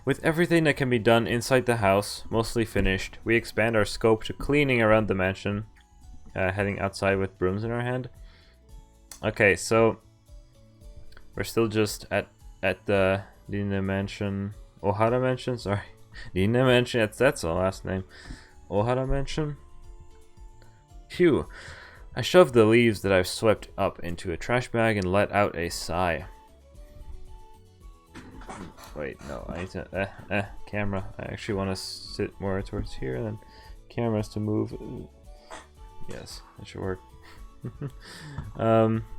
With everything that can be done inside the house mostly finished, we expand our scope to cleaning around the mansion, heading outside with brooms in our hand. Okay, so we're still just at the Rina Mansion, Ohara Mansion. Sorry, Rina Mansion. That's the last name. Ohara Mansion. Phew. I shoved the leaves that I've swept up into a trash bag and let out a sigh. Wait, no, I need to, camera. I actually want to sit more towards here, and then cameras to move. Yes, that should work.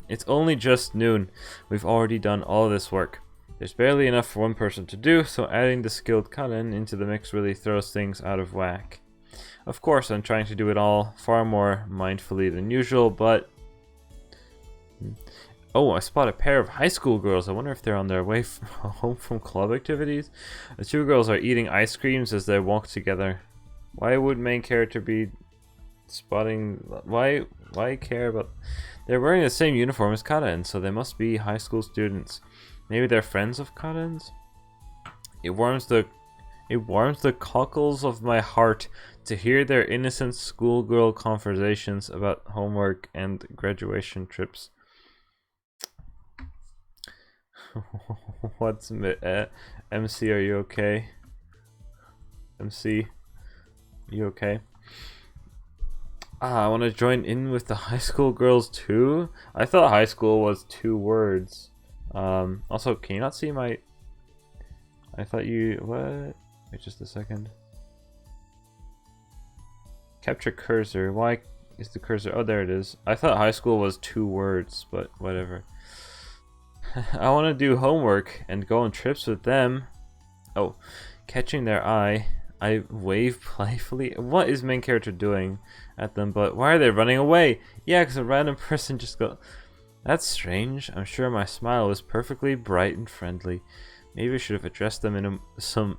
It's only just noon. We've already done all this work. There's barely enough for one person to do, so adding the skilled Karen into the mix really throws things out of whack. Of course, I'm trying to do it all far more mindfully than usual, but... Oh, I spot a pair of high school girls. I wonder if they're on their way home from club activities. The two girls are eating ice creams as they walk together. Why would main character be spotting... Why care about... They're wearing the same uniform as Karen, so they must be high school students. Maybe they're friends of Karen's? It warms the cockles of my heart to hear their innocent schoolgirl conversations about homework and graduation trips. What's MC, are you okay? MC, you okay? I want to join in with the high school girls too. I thought high school was 2 words. Also, can you not see my... I thought you... What? Wait just a second. Capture cursor. Why is the cursor... Oh, there it is. I thought high school was 2 words, but whatever. I want to do homework and go on trips with them. Oh, catching their eye. I wave playfully. What is main character doing at them? But why are they running away? Yeah, because a random person just go... That's strange. I'm sure my smile was perfectly bright and friendly. Maybe I should have addressed them in some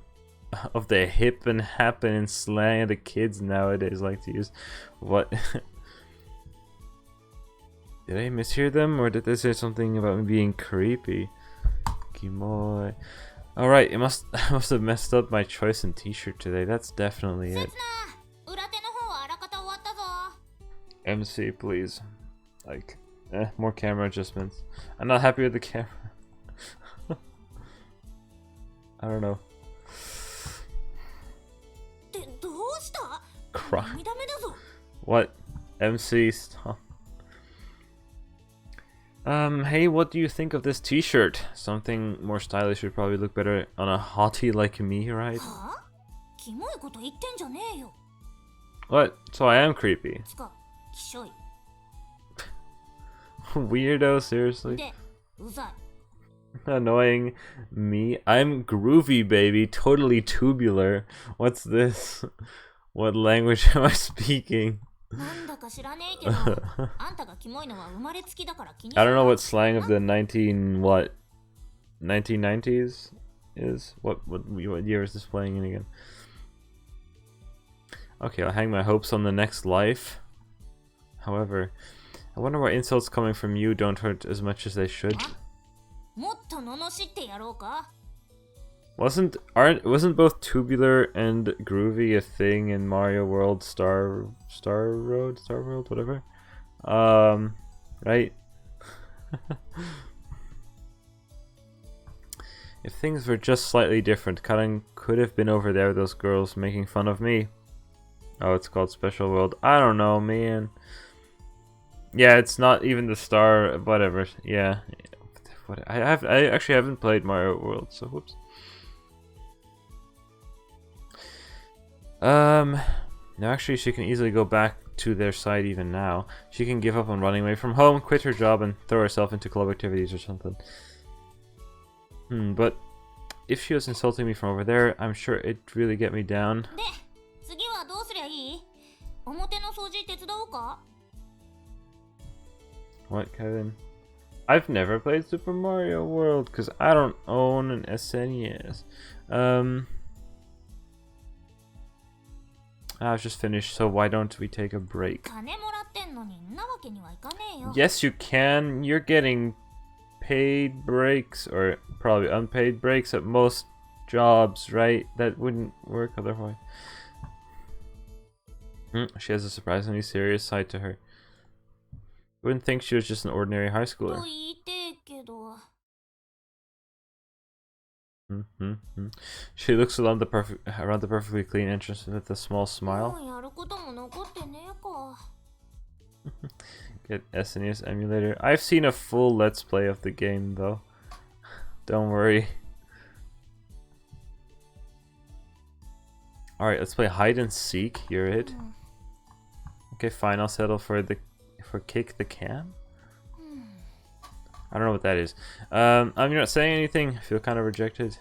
of the hip and happening slang the kids nowadays like to use. What? Did I mishear them, or did they say something about me being creepy? Kimoy. Alright, I must have messed up my choice in t-shirt today. That's definitely it. MC, please. Like, more camera adjustments. I'm not happy with the camera. I don't know. Cry. What? MC, stop. Hey, what do you think of this t-shirt? Something more stylish would probably look better on a hottie like me, right? What? So I am creepy. Weirdo, seriously? Annoying me? I'm groovy, baby. Totally tubular. What's this? What language am I speaking? I don't know what slang of the 1990s is. What year is this playing in again? Okay, I'll hang my hopes on the next life. However, I wonder why insults coming from you don't hurt as much as they should. Wasn't both tubular and groovy a thing in Mario World Star World, whatever? Right? If things were just slightly different, Karen could have been over there with those girls making fun of me. Oh, it's called Special World. I don't know, man. Yeah, it's not even the star, whatever. Yeah. I actually haven't played Mario World, so whoops. No, actually, she can easily go back to their side even now. She can give up on running away from home, quit her job, and throw herself into club activities or something. But if she was insulting me from over there, I'm sure it'd really get me down. What, Kevin? I've never played Super Mario World because I don't own an SNES. I've just finished, so why don't we take a break? Yes, you can. You're getting paid breaks, or probably unpaid breaks at most jobs, right? That wouldn't work otherwise. She has a surprisingly serious side to her. Wouldn't think she was just an ordinary high schooler. She looks around the perfectly clean entrance with a small smile. Get SNES emulator. I've seen a full let's play of the game though. Don't worry. Alright, let's play hide and seek. You're it. Okay, fine, I'll settle for kick the can. I don't know what that is. I'm not saying anything. I feel kind of rejected.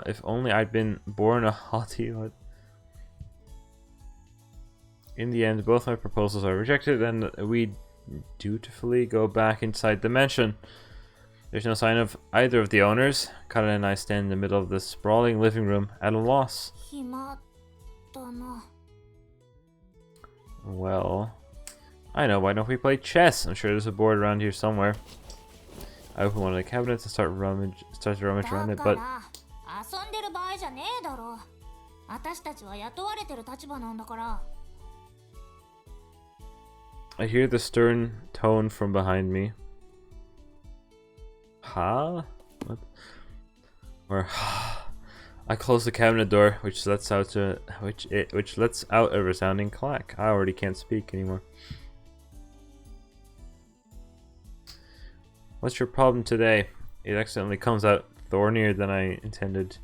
If only I'd been born a hottie. What? In the end, both my proposals are rejected, and we dutifully go back inside the mansion. There's no sign of either of the owners. Karen and I stand in the middle of the sprawling living room at a loss. Well, I know. Why don't we play chess? I'm sure there's a board around here somewhere. I open one of the cabinets and start to rummage around it, but I hear the stern tone from behind me. Huh? What? Or I close the cabinet door, which lets out a resounding clack. I already can't speak anymore. What's your problem today? It accidentally comes out thornier than I intended.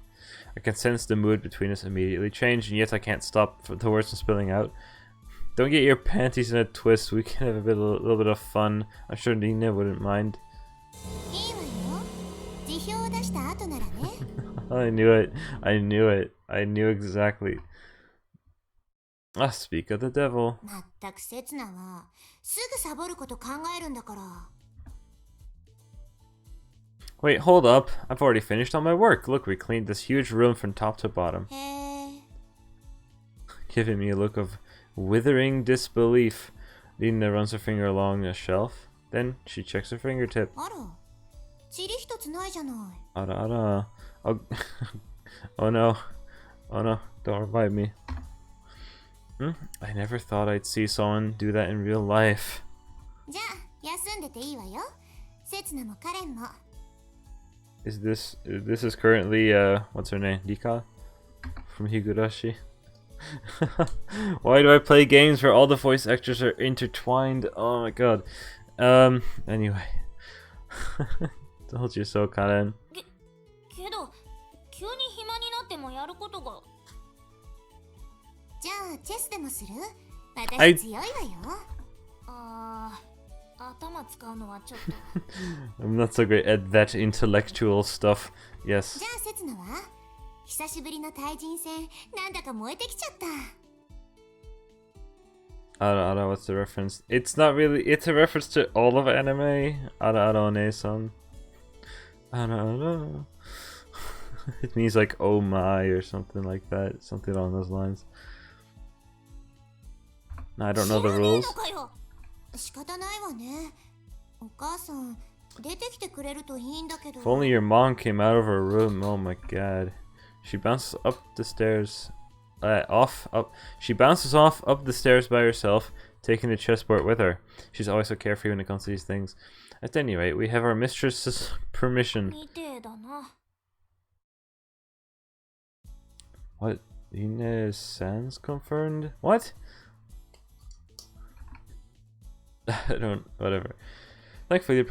I can sense the mood between us immediately change, and yet I can't stop the words from spilling out. Don't get your panties in a twist. We can have a little bit of fun. I'm sure Nina wouldn't mind. I knew it. I knew it. I knew exactly. Ah, speak of the devil. Wait, hold up. I've already finished all my work. Look, we cleaned this huge room from top to bottom. Giving me a look of withering disbelief. Nina runs her finger along a shelf. Then she checks her fingertip. Ara. Oh, oh no. Oh no, don't revive me. I never thought I'd see someone do that in real life. This is currently what's her name? Rika from Higurashi. Why do I play games where all the voice actors are intertwined? Oh my god. Anyway. Told you so, Karen. I'm not so great at that intellectual stuff. Yes. Ara, what's the reference? It's not really. It's a reference to all of anime. Ara one-san. Ara. It means like oh my or something like that. Something along those lines. I don't know the rules. If only your mom came out of her room. Oh my god. She bounces up the stairs. She bounces off up the stairs by herself, taking the chessboard with her. She's always so carefree when it comes to these things. At any rate, we have our mistress's permission. What? Ines Sans confirmed? What? I don't. Whatever. Thankfully, the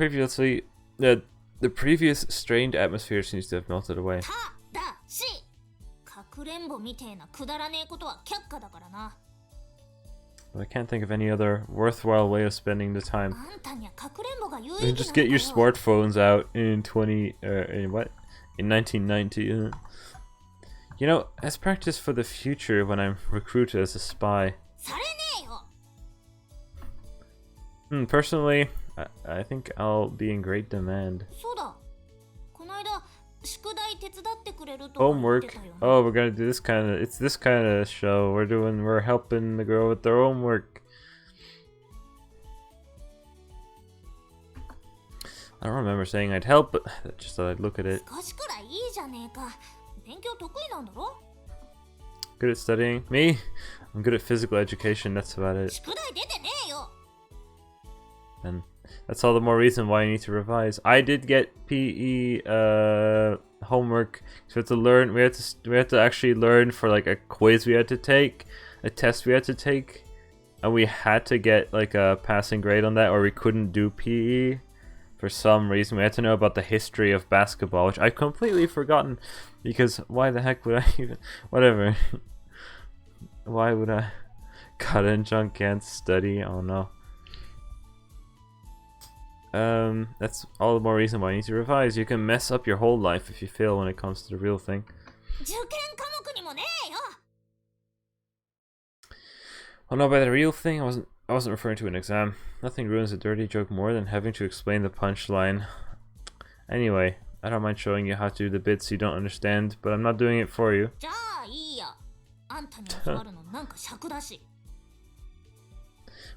previous strained atmosphere seems to have melted away. But I can't think of any other worthwhile way of spending the time. Just get your smartphones out in in 1990. You know, as practice for the future when I'm recruited as a spy. Personally, I think I'll be in great demand. Homework. Oh, we're gonna do this kind of. It's this kind of show. We're helping the girl with their homework. I don't remember saying I'd help, but just thought I'd look at it. Good at studying? Me? I'm good at physical education, that's about it. And that's all the more reason why I need to revise. I did get PE homework, so we had to learn. We had to actually learn for like a quiz we had to take, a test we had to take, and we had to get like a passing grade on that, or we couldn't do PE for some reason. We had to know about the history of basketball, which I've completely forgotten, because why the heck would I even? Whatever. Why would I? God, and John can't study. Oh no. That's all the more reason why you need to revise. You can mess up your whole life if you fail when it comes to the real thing. Well, no, by the real thing, I wasn't referring to an exam. Nothing ruins a dirty joke more than having to explain the punchline. Anyway, I don't mind showing you how to do the bits you don't understand, but I'm not doing it for you.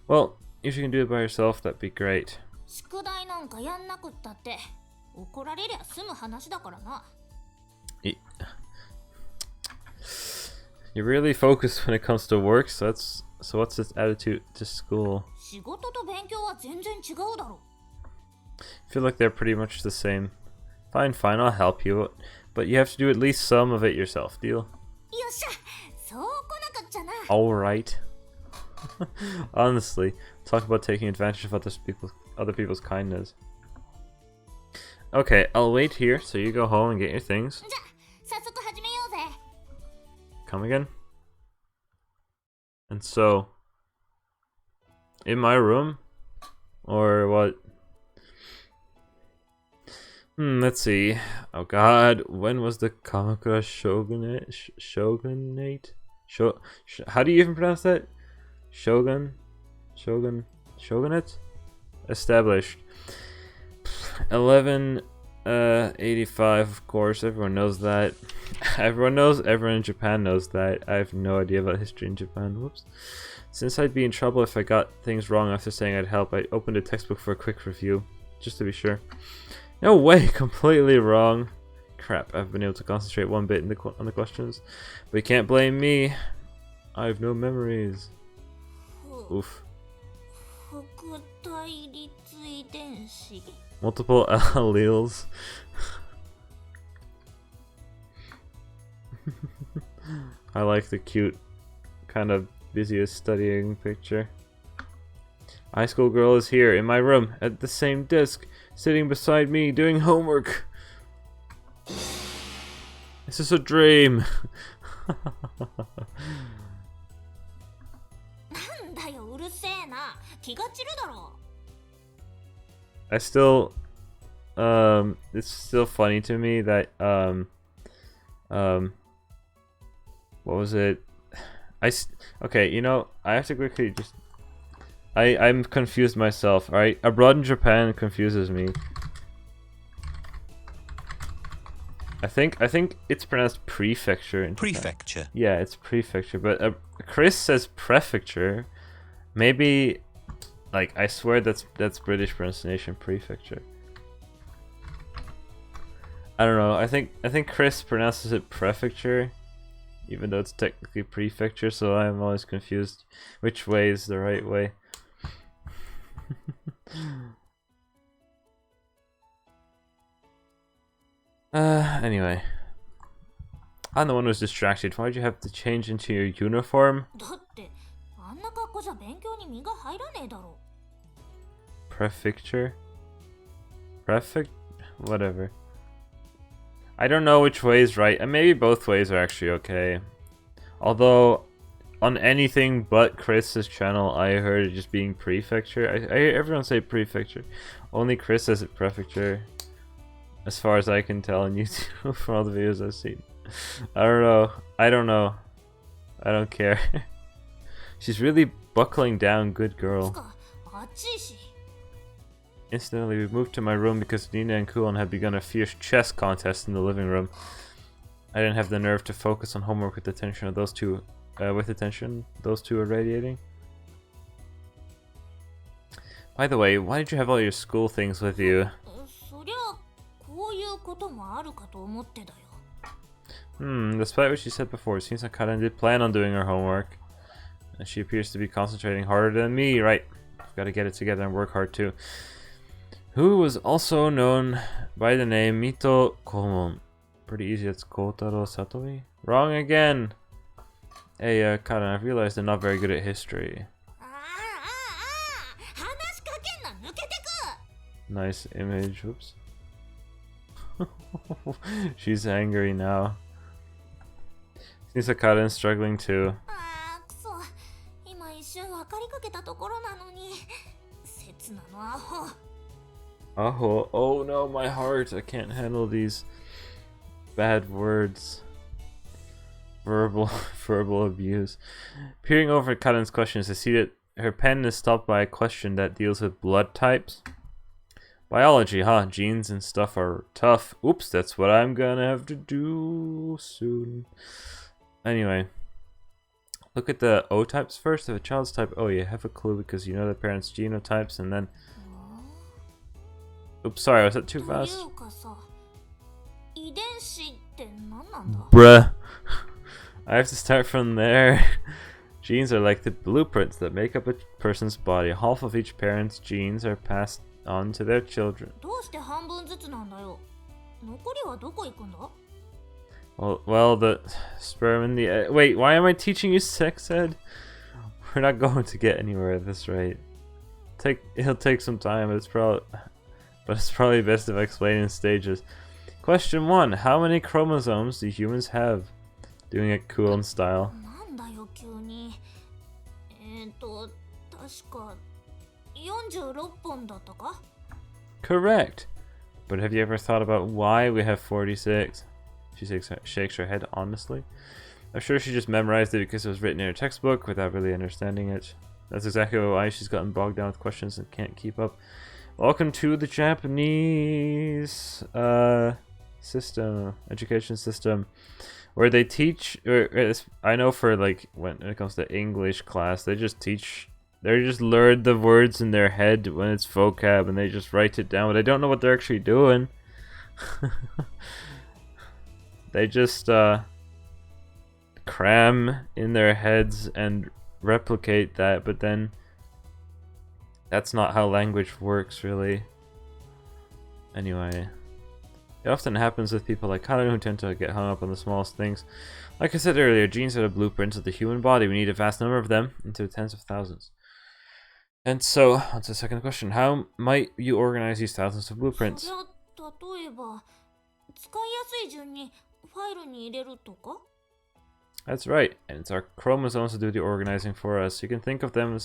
Well, if you can do it by yourself, that'd be great. You're really focused when it comes to work, so what's this attitude to school? I feel like they're pretty much the same. Fine, I'll help you, but you have to do at least some of it yourself, deal? Alright. Honestly, talk about taking advantage of other people's kindness. Okay, I'll wait here, so you go home and get your things. Come again? And so, in my room? Or what? Let's see. Oh god, when was the Kamakura Shogunate? How do you even pronounce that? Shogunate? Established. 1185, of course, everyone knows that. Everyone in Japan knows that. I have no idea about history in Japan. Whoops. Since I'd be in trouble if I got things wrong after saying I'd help, I opened a textbook for a quick review, just to be sure. No way, completely wrong. Crap, I've been able to concentrate one bit on the questions. But you can't blame me. I have no memories. Oof. Multiple alleles. I like the cute, kind of busy studying picture. High school girl is here in my room at the same desk, sitting beside me doing homework. This is a dream. It's still funny to me that, what was it? Okay, you know, I have to quickly just, I'm confused myself, alright? Abroad in Japan confuses me. I think it's pronounced prefecture in Japan. Prefecture. Yeah, it's prefecture, but Chris says prefecture. Maybe, like, I swear that's British pronunciation, prefecture. I don't know. I think Chris pronounces it prefecture, even though it's technically prefecture. So I'm always confused which way is the right way. Anyway, I'm the one who's distracted. Why'd you have to change into your uniform? Prefecture? Whatever. I don't know which way is right, and maybe both ways are actually okay. Although, on anything but Chris's channel, I heard it just being prefecture. I hear everyone say prefecture. Only Chris says it prefecture. As far as I can tell on YouTube from all the videos I've seen. I don't know. I don't care. She's really buckling down, good girl. Incidentally, we moved to my room because Nina and Kulon had begun a fierce chess contest in the living room. I didn't have the nerve to focus on homework with the attention of those two. Those two are radiating. By the way, why did you have all your school things with Despite what she said before, it seems like Karen did plan on doing her homework. And she appears to be concentrating harder than me, right? I've got to get it together and work hard too. Who was also known by the name Mito Komon. Pretty easy, it's Kotaro Satomi. Wrong again! Hey, Karen, I've realized they're not very good at history. Nice image, whoops. She's angry now. Seems like Karen's struggling too. Oh no, my heart! I can't handle these bad words. Verbal abuse. Peering over at Karen's questions, I see that her pen is stopped by a question that deals with blood types. Biology, huh? Genes and stuff are tough. Oops, that's what I'm gonna have to do soon. Anyway, look at the O types first. If a child's type O, you have a clue because you know the parents' genotypes, and then. Oops, sorry, was that too fast? Bruh. I have to start from there. Genes are like the blueprints that make up a person's body. Half of each parent's genes are passed on to their children. Well, the sperm and the egg. Wait, why am I teaching you sex ed? We're not going to get anywhere at this rate. It'll take some time, but it's probably best if I explain in stages. Question 1. How many chromosomes do humans have? Doing it cool in style. Correct! But have you ever thought about why we have 46? She shakes her head honestly. I'm sure she just memorized it because it was written in her textbook without really understanding it. That's exactly why she's gotten bogged down with questions and can't keep up. Welcome to the Japanese education system, where they teach. I know for like when it comes to English class, they just learn the words in their head when it's vocab, and they just write it down, but they don't know what they're actually doing. They just cram in their heads and replicate that, but then that's not how language works, really. Anyway, it often happens with people like Karen who tend to get hung up on the smallest things. Like I said earlier, genes are the blueprints of the human body. We need a vast number of them, into the tens of thousands. And so, on to the second question. How might you organize these thousands of blueprints? That's right, and it's our chromosomes that do the organizing for us. You can think of them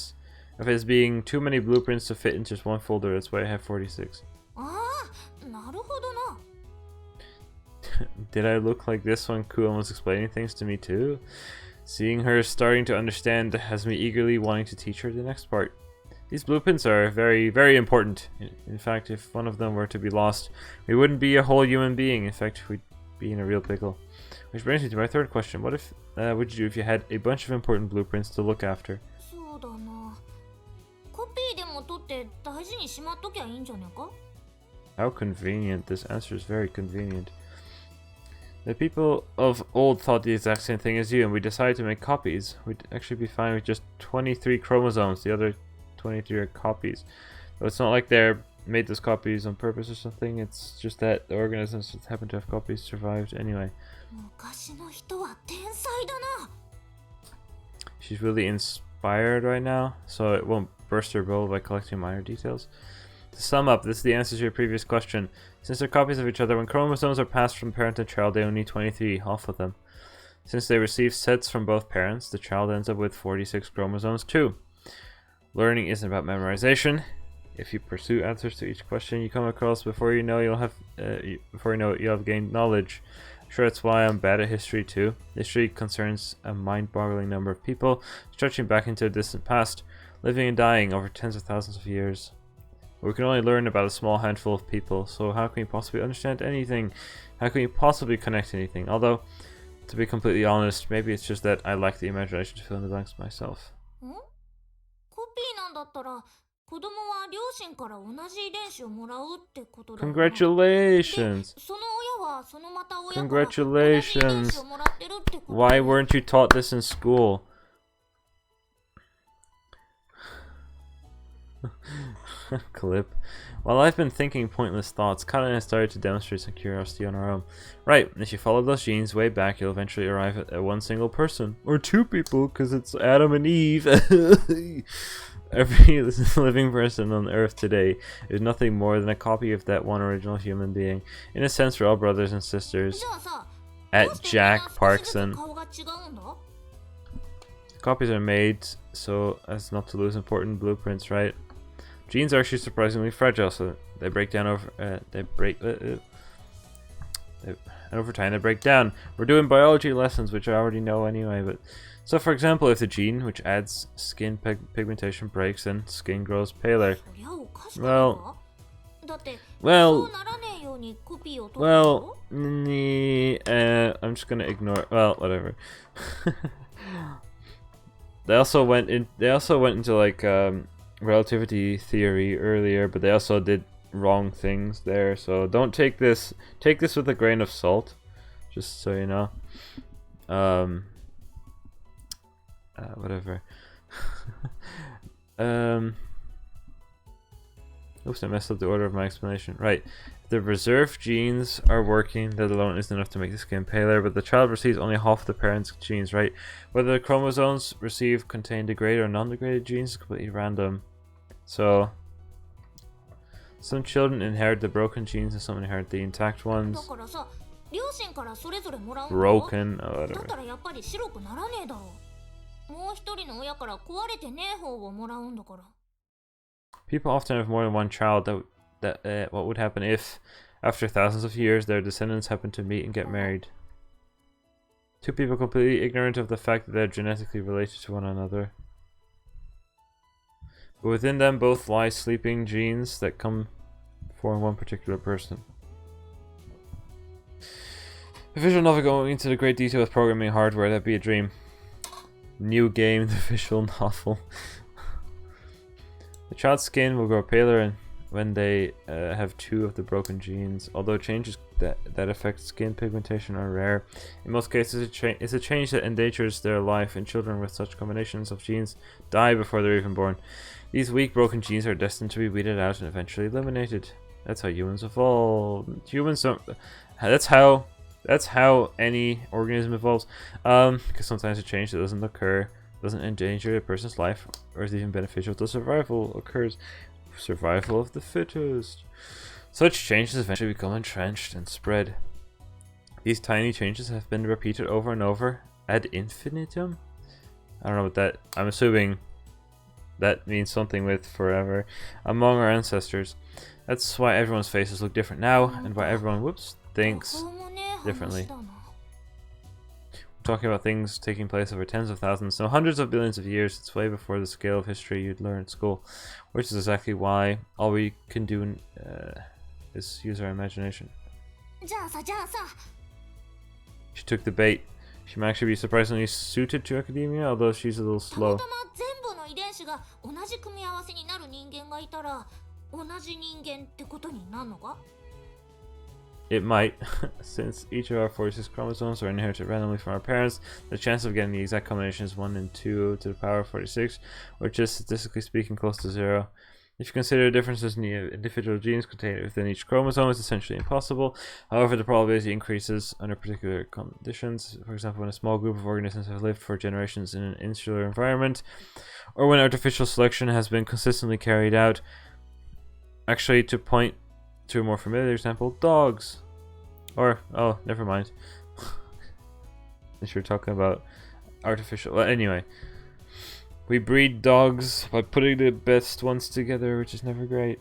as being too many blueprints to fit in just one folder. That's why I have 46. Did I look like this when Kuon was explaining things to me too? Seeing her starting to understand has me eagerly wanting to teach her the next part. These blueprints are very, very important. In fact, if one of them were to be lost, we wouldn't be a whole human being. In fact, we'd be in a real pickle. Which brings me to my third question. What would you do if you had a bunch of important blueprints to look after? How convenient. This answer is very convenient. The people of old thought the exact same thing as you, and we decided to make copies. We'd actually be fine with just 23 chromosomes. The other 23 are copies. But it's not like they're made those copies on purpose or something. It's just that the organisms that happen to have copies survived anyway. She's really inspired right now, so it won't burst her bubble by collecting minor details. To sum up, this is the answer to your previous question. Since they're copies of each other, when chromosomes are passed from parent to child, they only need 23, half of them. Since they receive sets from both parents, the child ends up with 46 chromosomes too. Learning isn't about memorization. If you pursue answers to each question you come across, before you know it, you'll have gained knowledge. Sure, that's why I'm bad at history too. History concerns a mind-boggling number of people, stretching back into a distant past, living and dying over tens of thousands of years. We can only learn about a small handful of people, so how can we possibly understand anything? How can we possibly connect anything? Although, to be completely honest, maybe it's just that I lack the imagination to fill in the blanks myself. 子供は両親から同じ遺伝子をもらうってことだよな。 Congratulations! で、その親はそのまた親から同じ遺伝子を Congratulations! もらってるってことだ Why よ。 weren't you taught this in school? Clip. While I've been thinking pointless thoughts, Kata has started to demonstrate some curiosity on her own. Right, if you follow those genes way back, you'll eventually arrive at one single person. Or two people, because it's Adam and Eve. Every living person on Earth today is nothing more than a copy of that one original human being. In a sense, we're all brothers and sisters. じゃあさ、 At どうしてみんな Jack 少しずつ Parkson. 顔が違うんだ？ Copies are made so as not to lose important blueprints, right? Genes are actually surprisingly fragile, so they break down over and over time they break down. We're doing biology lessons, which I already know anyway. But so, for example, if the gene which adds skin pigmentation breaks, then skin grows paler. そりゃおかしくないか？だって Well, そうならねえようにコピーを取るんだ well, ろ？ I'm just gonna ignore. Well, whatever. They also went into like relativity theory earlier, but they also did wrong things there. So don't take this with a grain of salt, just so you know. Whatever. Oops, I messed up the order of my explanation. Right. The reserved genes are working. That alone isn't enough to make the skin paler, but the child receives only half of the parent's genes, right? Whether the chromosomes received contain degraded or non-degraded genes is completely random. So, some children inherit the broken genes and some inherit the intact だ ones. からさ、両親からそれぞれもらうんだろ？ Broken, oh, だっ whatever. たらやっぱり白くならねえだろ。もう一人の親から壊れてねえ方をもらうんだから。 People often have more than one child. What would happen if, after thousands of years, their descendants happen to meet and get married? Two people completely ignorant of the fact that they're genetically related to one another. But within them both lie sleeping genes that come from one particular person. A visual novel going into the great detail of programming hardware, that'd be a dream. New game, the visual novel. The child's skin will grow paler and when they have two of the broken genes, although changes that affect skin pigmentation are rare. In most cases, it's a change that endangers their life, and children with such combinations of genes die before they're even born. These weak, broken genes are destined to be weeded out and eventually eliminated. That's how humans evolve. Humans don't... That's how any organism evolves. Because sometimes a change that doesn't occur doesn't endanger a person's life, or is even beneficial to survival occurs. Survival of the fittest. Such changes eventually become entrenched and spread. These tiny changes have been repeated over and over ad infinitum. I don't know what that. I'm assuming that means something with forever among our ancestors. That's why everyone's faces look different now, and why everyone thinks differently. Talking about things taking place over tens of thousands, no hundreds of billions of years. It's way before the scale of history you'd learn at school, which is exactly why all we can do is use our imagination. She took the bait. She might actually be surprisingly suited to academia, although she's a little slow. It might. Since each of our 46 chromosomes are inherited randomly from our parents, the chance of getting the exact combination is 1 in 2 to the power of 46, which is statistically speaking close to 0. If you consider differences in the individual genes contained within each chromosome, it's essentially impossible. However, the probability increases under particular conditions. For example, when a small group of organisms have lived for generations in an insular environment, or when artificial selection has been consistently carried out. Actually, to point to a more familiar example, dogs. Or, oh, never mind. Since you're talking about artificial... Well, anyway. We breed dogs by putting the best ones together, which is never great.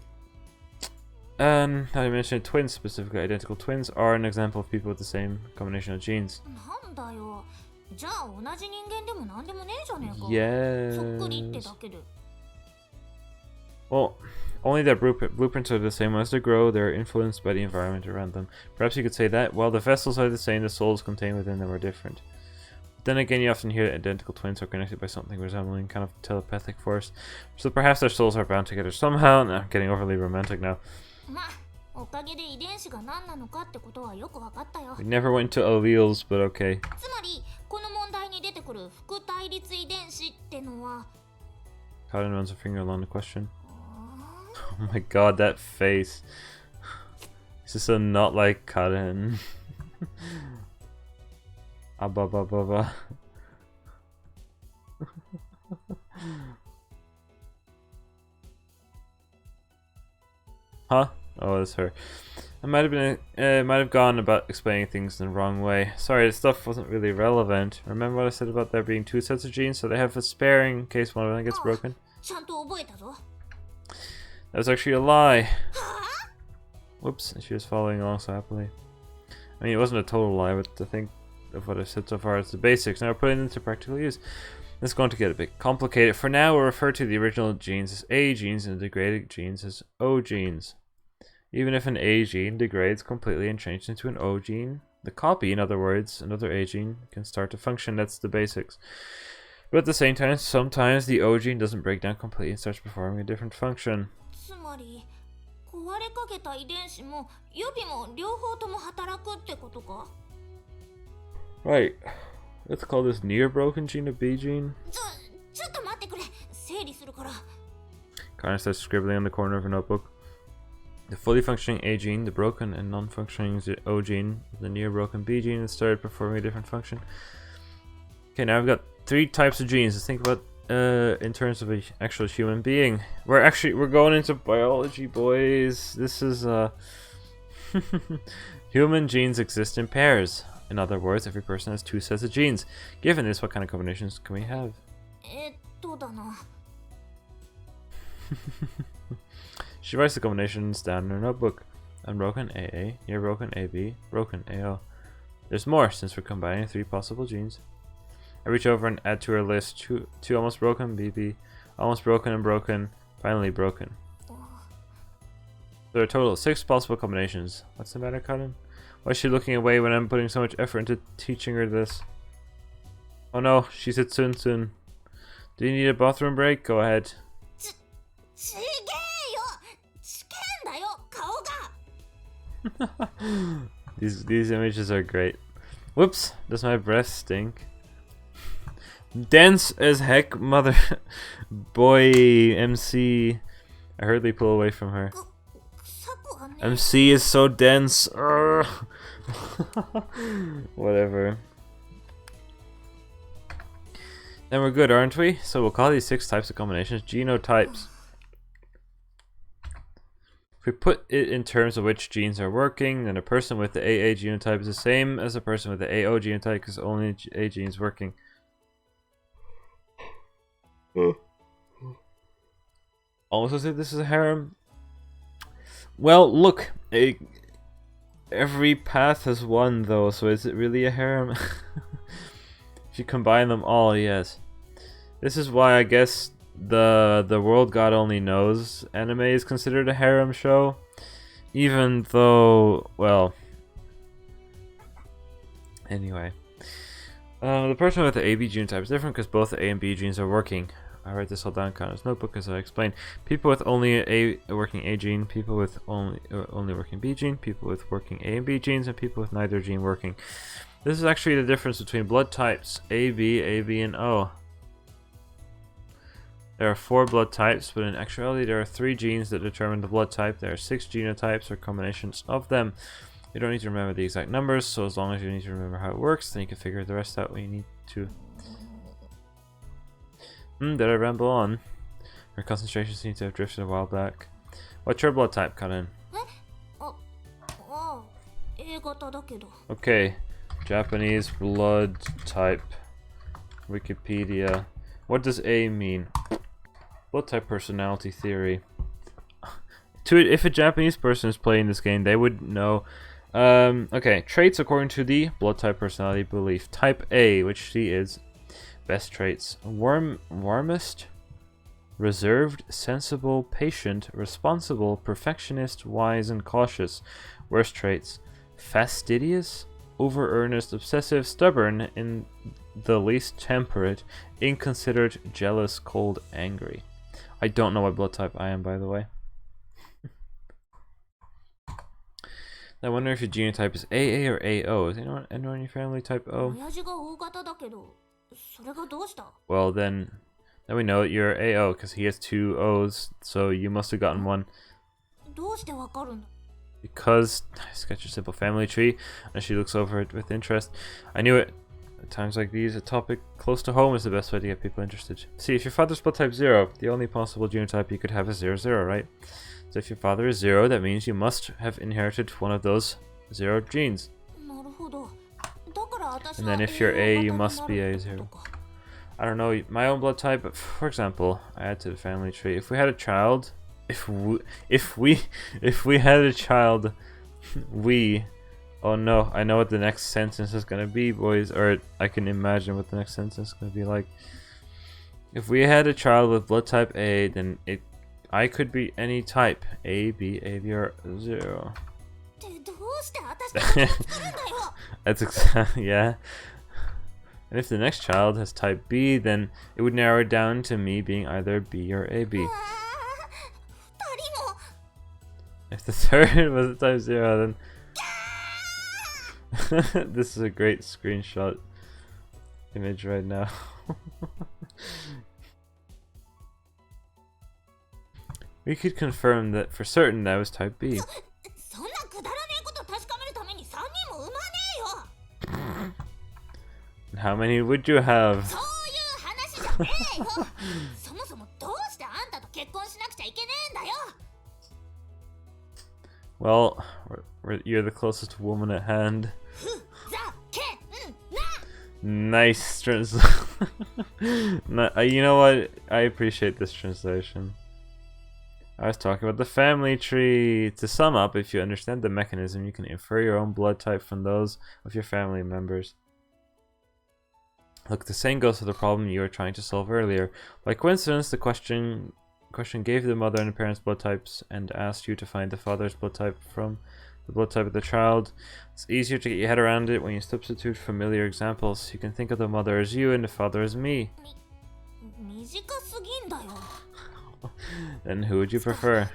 And, not to mention twins, specifically identical twins, are an example of people with the same combination of genes. Yes. Well, only their blueprints are the same. As they grow, they're influenced by the environment around them. Perhaps you could say that, while the vessels are the same, the souls contained within them are different. then again, you often hear that identical twins are connected by something resembling kind of telepathic force. So perhaps their souls are bound together somehow. No, I'm getting overly romantic now. まあおかげで遺伝子が何なのかってことはよく分かったよ。 We never went to alleles, but okay. つまりこの問題に出てくる副対立遺伝子ってのは Cotton runs a finger along the question. Oh my god, that face. This is so not like Cotton. Abba. Huh? Oh, that's her. I might have gone about explaining things in the wrong way. Sorry, the stuff wasn't really relevant. Remember what I said about there being two sets of genes, so they have a spare in case one of them gets broken? ちゃんと覚えたぞ。 That was actually a lie. Whoops, she was following along so happily. I mean, it wasn't a total lie, but to think of what I've said so far, it's the basics. Now we're putting them into practical use. It's going to get a bit complicated. For now, we'll refer to the original genes as A genes and the degraded genes as O genes. Even if an A gene degrades completely and changes into an O gene, the copy, in other words, another A gene, can start to function. That's the basics. But at the same time, sometimes the O gene doesn't break down completely and starts performing a different function. つまり壊れかけた遺伝子も予備も両方とも働くってことか。 Right. Let's call this near broken gene a B gene. ちょっと待ってくれ。整理するから。 Connor starts scribbling on the corner of a notebook. The fully functioning A gene, the broken and non-functioning O gene, the near broken B gene that started performing a different function. Okay, now I've got three types of genes. Let's think about in terms of an actual human being. We're going into biology, boys. This is human genes exist in pairs. In other words, every person has two sets of genes. Given this, what kind of combinations can we have? だな。 She writes the combinations down in her notebook. Unbroken AA, near broken AB, broken AO. There's more, since we're combining three possible genes. I reach over and add to her list two almost broken BB, almost broken and broken, finally broken. There are a total of 6 possible combinations. What's the matter, Cotton? Why is she looking away when I'm putting so much effort into teaching her this? Oh no, she said soon. Do you need a bathroom break? Go ahead. ちげえよ。試験だよ顔が。 These images are great. Whoops, does my breath stink? Dense as heck, mother. Boy, MC. I hurriedly pull away from her. MC is so dense. Whatever. Then we're good, aren't we? So we'll call these 6 types of combinations genotypes. If we put it in terms of which genes are working, then a person with the AA genotype is the same as a person with the AO genotype because only A gene is working. Almost as if this is a harem. Well, look, every path has one though, so is it really a harem? If you combine them all, yes. This is why I guess the World God Only Knows anime is considered a harem show, even though, well, anyway. The person with the AB genotype is different because both the A and B genes are working. I write this all down in Connor's notebook as I explained. People with only a working A gene, people with only working B gene, people with working A and B genes, and people with neither gene working. This is actually the difference between blood types, AB, and O. There are 4 blood types, but in actuality there are 3 genes that determine the blood type. There are 6 genotypes or combinations of them. You don't need to remember the exact numbers, so as long as you need to remember how it works, then you can figure the rest out when you need to. Did I ramble on? Her concentration seems to have drifted a while back. What's your blood type, Karin? Okay, Japanese blood type. Wikipedia. What does A mean? Blood type personality theory. If a Japanese person is playing this game, they would know. Okay, traits according to the blood type personality belief. Type A, which she is. Best traits: warmest, reserved, sensible, patient, responsible, perfectionist, wise, and cautious. Worst traits: fastidious, over-earnest, obsessive, stubborn, the least temperate, inconsiderate, jealous, cold, angry. I don't know what blood type I am, by the way. I wonder if your genotype is AA or AO. Is anyone in your family type O? Well, then we know that you're AO because he has 2 O's, so you must have gotten one. Because I sketch a simple family tree, and she looks over it with interest. I knew it. At times like these, a topic close to home is the best way to get people interested. See, if your father's blood type 0, the only possible genotype you could have is 0-0, right? So if your father is 0, that means you must have inherited one of those 0 genes. And then if you're A, you must be A0. I don't know, my own blood type, but for example, I add to the family tree. If we had a child, if we had a child, oh no, I know what the next sentence is gonna be, boys, or I can imagine what the next sentence is gonna be like. If we had a child with blood type A, then I could be any type. A, B, AB, or 0. That's exactly, yeah. And if the next child has type B, then it would narrow it down to me being either B or AB. If the third was a type 0, then this is a great screenshot image right now. We could confirm that for certain that was type B. And how many would you have? Well, you're the closest woman at hand. Nice translation. You know what? I appreciate this translation. I was talking about the family tree. To sum up, if you understand the mechanism, you can infer your own blood type from those of your family members. Look, the same goes for the problem you were trying to solve earlier. By coincidence, the question gave the mother and the parents' blood types and asked you to find the father's blood type from the blood type of the child. It's easier to get your head around it when you substitute familiar examples. You can think of the mother as you and the father as me. Then who would you prefer?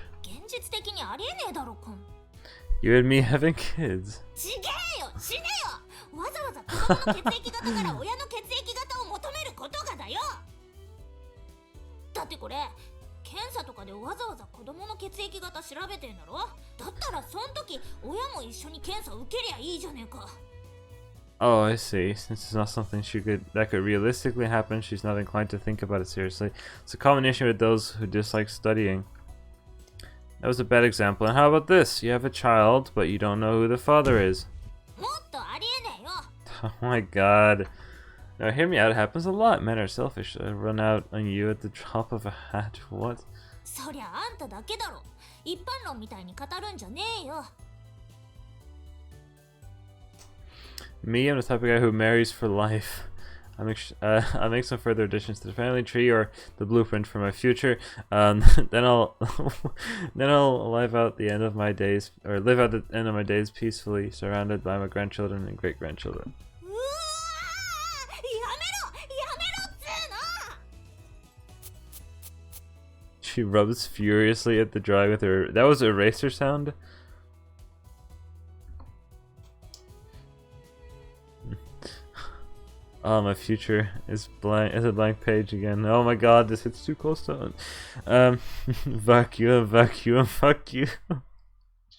You and me having kids. Oh, I see. Since it's not something that could realistically happen, she's not inclined to think about it seriously. It's a common issue with those who dislike studying. That was a bad example. And how about this? You have a child, but you don't know who the father is. Oh my god. Now hear me out, it happens a lot. Men are selfish. I run out on you at the drop of a hat. What? Me, I'm the type of guy who marries for life. I'll make some further additions to the family tree or the blueprint for my future. Then I'll live out the end of my days, or live out the end of my days peacefully, surrounded by my grandchildren and great grandchildren. She rubs furiously at the dry with her. That was eraser sound. Oh, my future is blank. It's a blank page again. Oh my god, this hits too close to vacuum, vacuum, fuck you.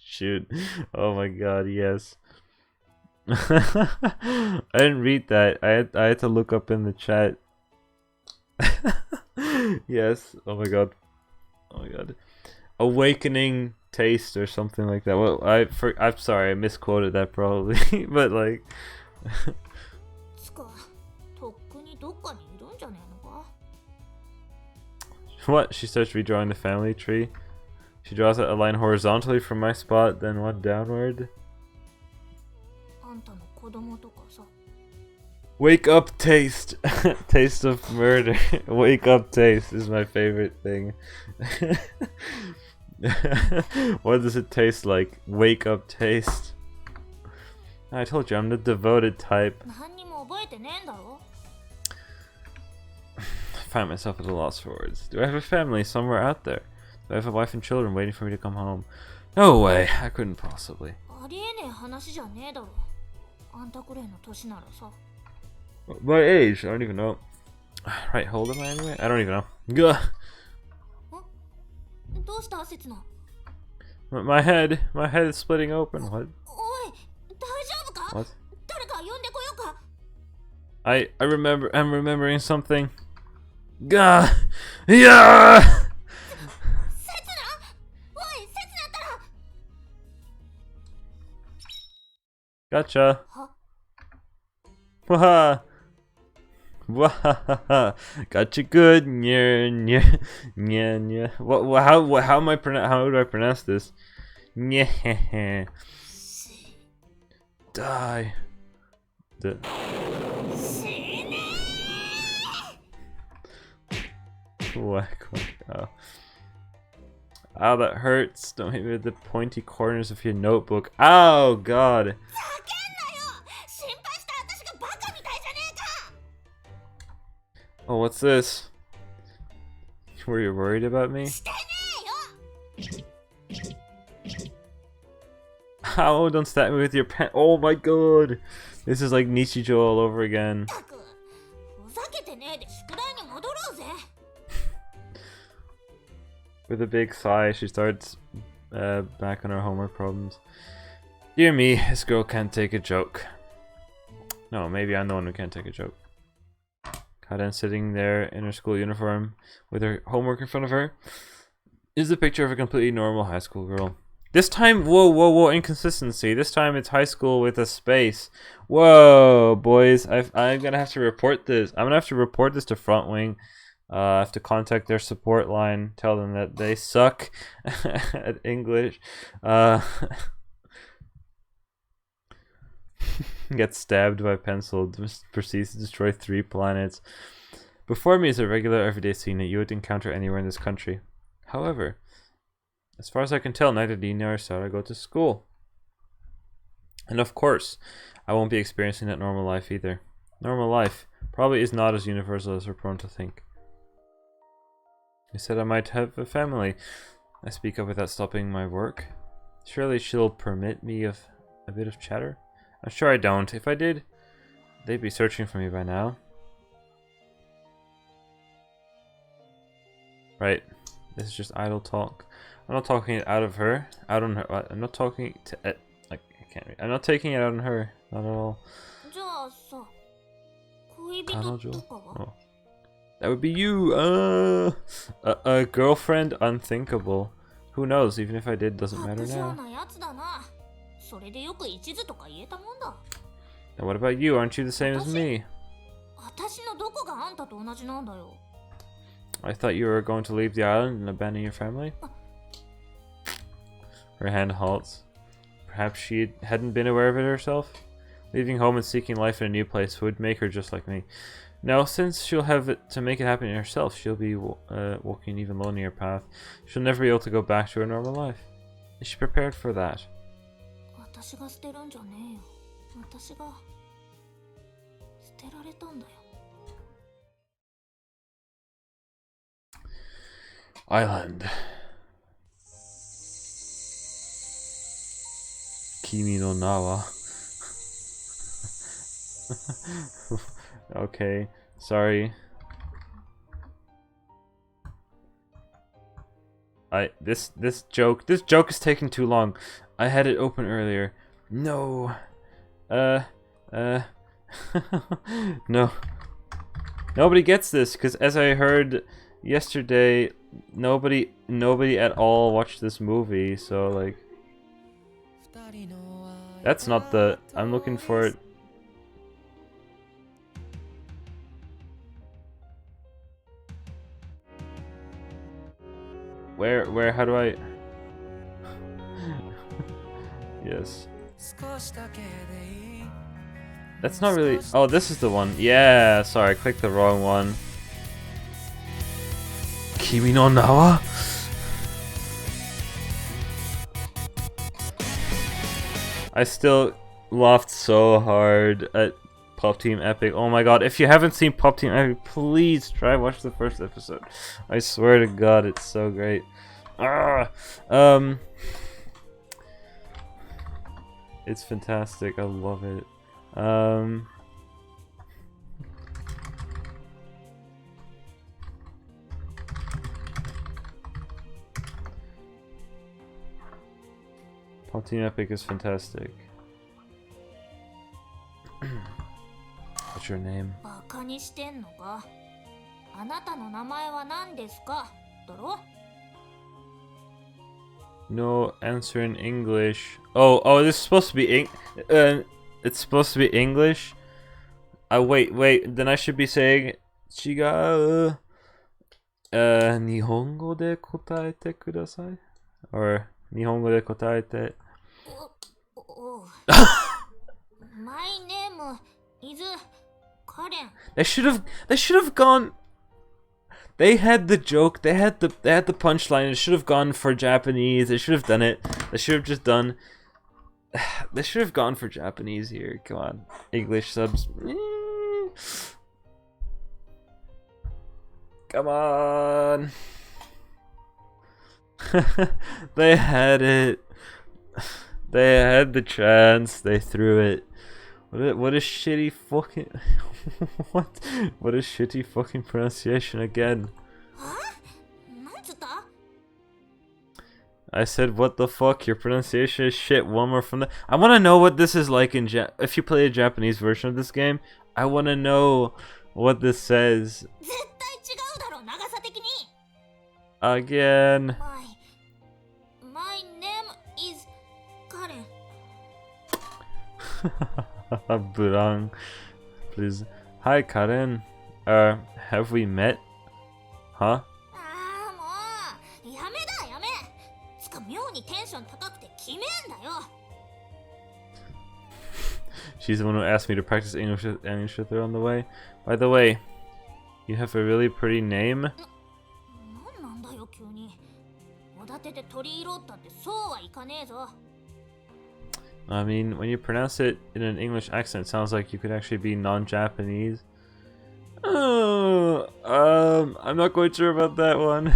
Shoot. Oh my god, yes. I didn't read that. I had to look up in the chat. Yes. Oh my god. Oh my god. Awakening taste or something like that. Well, I'm sorry, I misquoted that probably, but like. What? She starts redrawing the family tree. She draws a line horizontally from my spot, then one downward. Wake up, taste. Taste of murder. Wake up, taste is my favorite thing. What does it taste like? Wake up, taste. I told you I'm the devoted type. find myself at a loss for words. Do I have a family somewhere out there? Do I have a wife and children waiting for me to come home? No way, I couldn't possibly. ありえねえ話じゃねえだろ。あんたくらいの年ならさ。My age? I don't even know. Right, how old am I anyway? I don't even know. Gah. どうした刹那？ My head is splitting open. What? おい、大丈夫か？ What? 誰か呼んでこようか。I'm remembering something. Gah. Yeah. 刹那？おい、刹那ったら。 Gotcha. は？ Waha. Wahaha. Gotcha good. Nya nya nya nya. How do I pronounce this? Nya. Die. Whack, whack. Oh. Ow, that hurts. Don't hit me with the pointy corners of your notebook. Oh, God. Oh, what's this? Were you worried about me? Ow, don't stab me with your pen. Oh my God. This is like Nichijou all over again. With a big sigh, she starts back on her homework problems. Dear me, this girl can't take a joke. No, maybe I'm the one who can't take a joke. Kaden sitting there in her school uniform with her homework in front of her is the picture of a completely normal high school girl. This time, whoa, inconsistency. This time it's high school with a space. Whoa, boys, I'm gonna have to report this. I'm gonna have to report this to Front Wing. I have to contact their support line, tell them that they suck at English. Gets stabbed by a pencil, proceeds to destroy 3 planets. Before me is a regular everyday scene that you would encounter anywhere in this country. However, as far as I can tell, neither Dina or Sarah go to school. And of course, I won't be experiencing that normal life either. Normal life probably is not as universal as we're prone to think. I said I might have a family. I speak up without stopping my work. Surely she'll permit me of a bit of chatter? I'm sure I don't. If I did, they'd be searching for me by now. Right. This is just idle talk. I'm not talking it out of her. Out on her. I'm not talking to it. Like, I can't read. I'm not taking it out on her. Not at all. Oh. That would be you. A girlfriend? Unthinkable. Who knows? Even if I did, doesn't matter now. Now what about you? Aren't you the same as me? I thought you were going to leave the island and abandon your family? Her hand halts. Perhaps she hadn't been aware of it herself? Leaving home and seeking life in a new place would make her just like me. No, since she'll have to make it happen herself, she'll be walking an even lonelier path. She'll never be able to go back to her normal life. Is she prepared for that? Island. Kimi no Nawa. Okay, sorry. This joke is taking too long. I had it open earlier. No. No. Nobody gets this, because as I heard yesterday, nobody at all watched this movie, so like that's not the I'm looking for it. Where how do I Yes. That's not really. Oh, this is the one. Yeah, sorry, I clicked the wrong one. Kimi no Nawa? I still laughed so hard at Pop Team Epic. Oh my god, if you haven't seen Pop Team Epic, please try watch the first episode. I swear to god, it's so great. It's fantastic. I love it. Pop Team Epic is fantastic. What's your name? バカにしてんのか。あなたの名前は何ですかだろ No answer in English. Oh, this is supposed to be it's supposed to be English. Wait. Then I should be saying 違う。日本語で答えてください。Or 日本語で答えて。My name is Karen. They should have gone. They had the joke. They had the punchline. It should have gone for Japanese. They should have done it. They should have just done. They should have gone for Japanese here. Come on, English subs. Come on. They had it. They had the chance. They threw it. What a shitty fucking what a shitty fucking pronunciation again. I said what the fuck, your pronunciation is shit. One more from the I want to know what this is like in if you play a Japanese version of this game. I want to know what this says. Again. My name is Karen. Burang, please. Hi, Karen. Have we met? Huh? She's the one who asked me to practice English with her on the way. By the way, you have a really pretty name. I mean, when you pronounce it in an English accent, it sounds like you could actually be non-Japanese. I'm not quite sure about that one.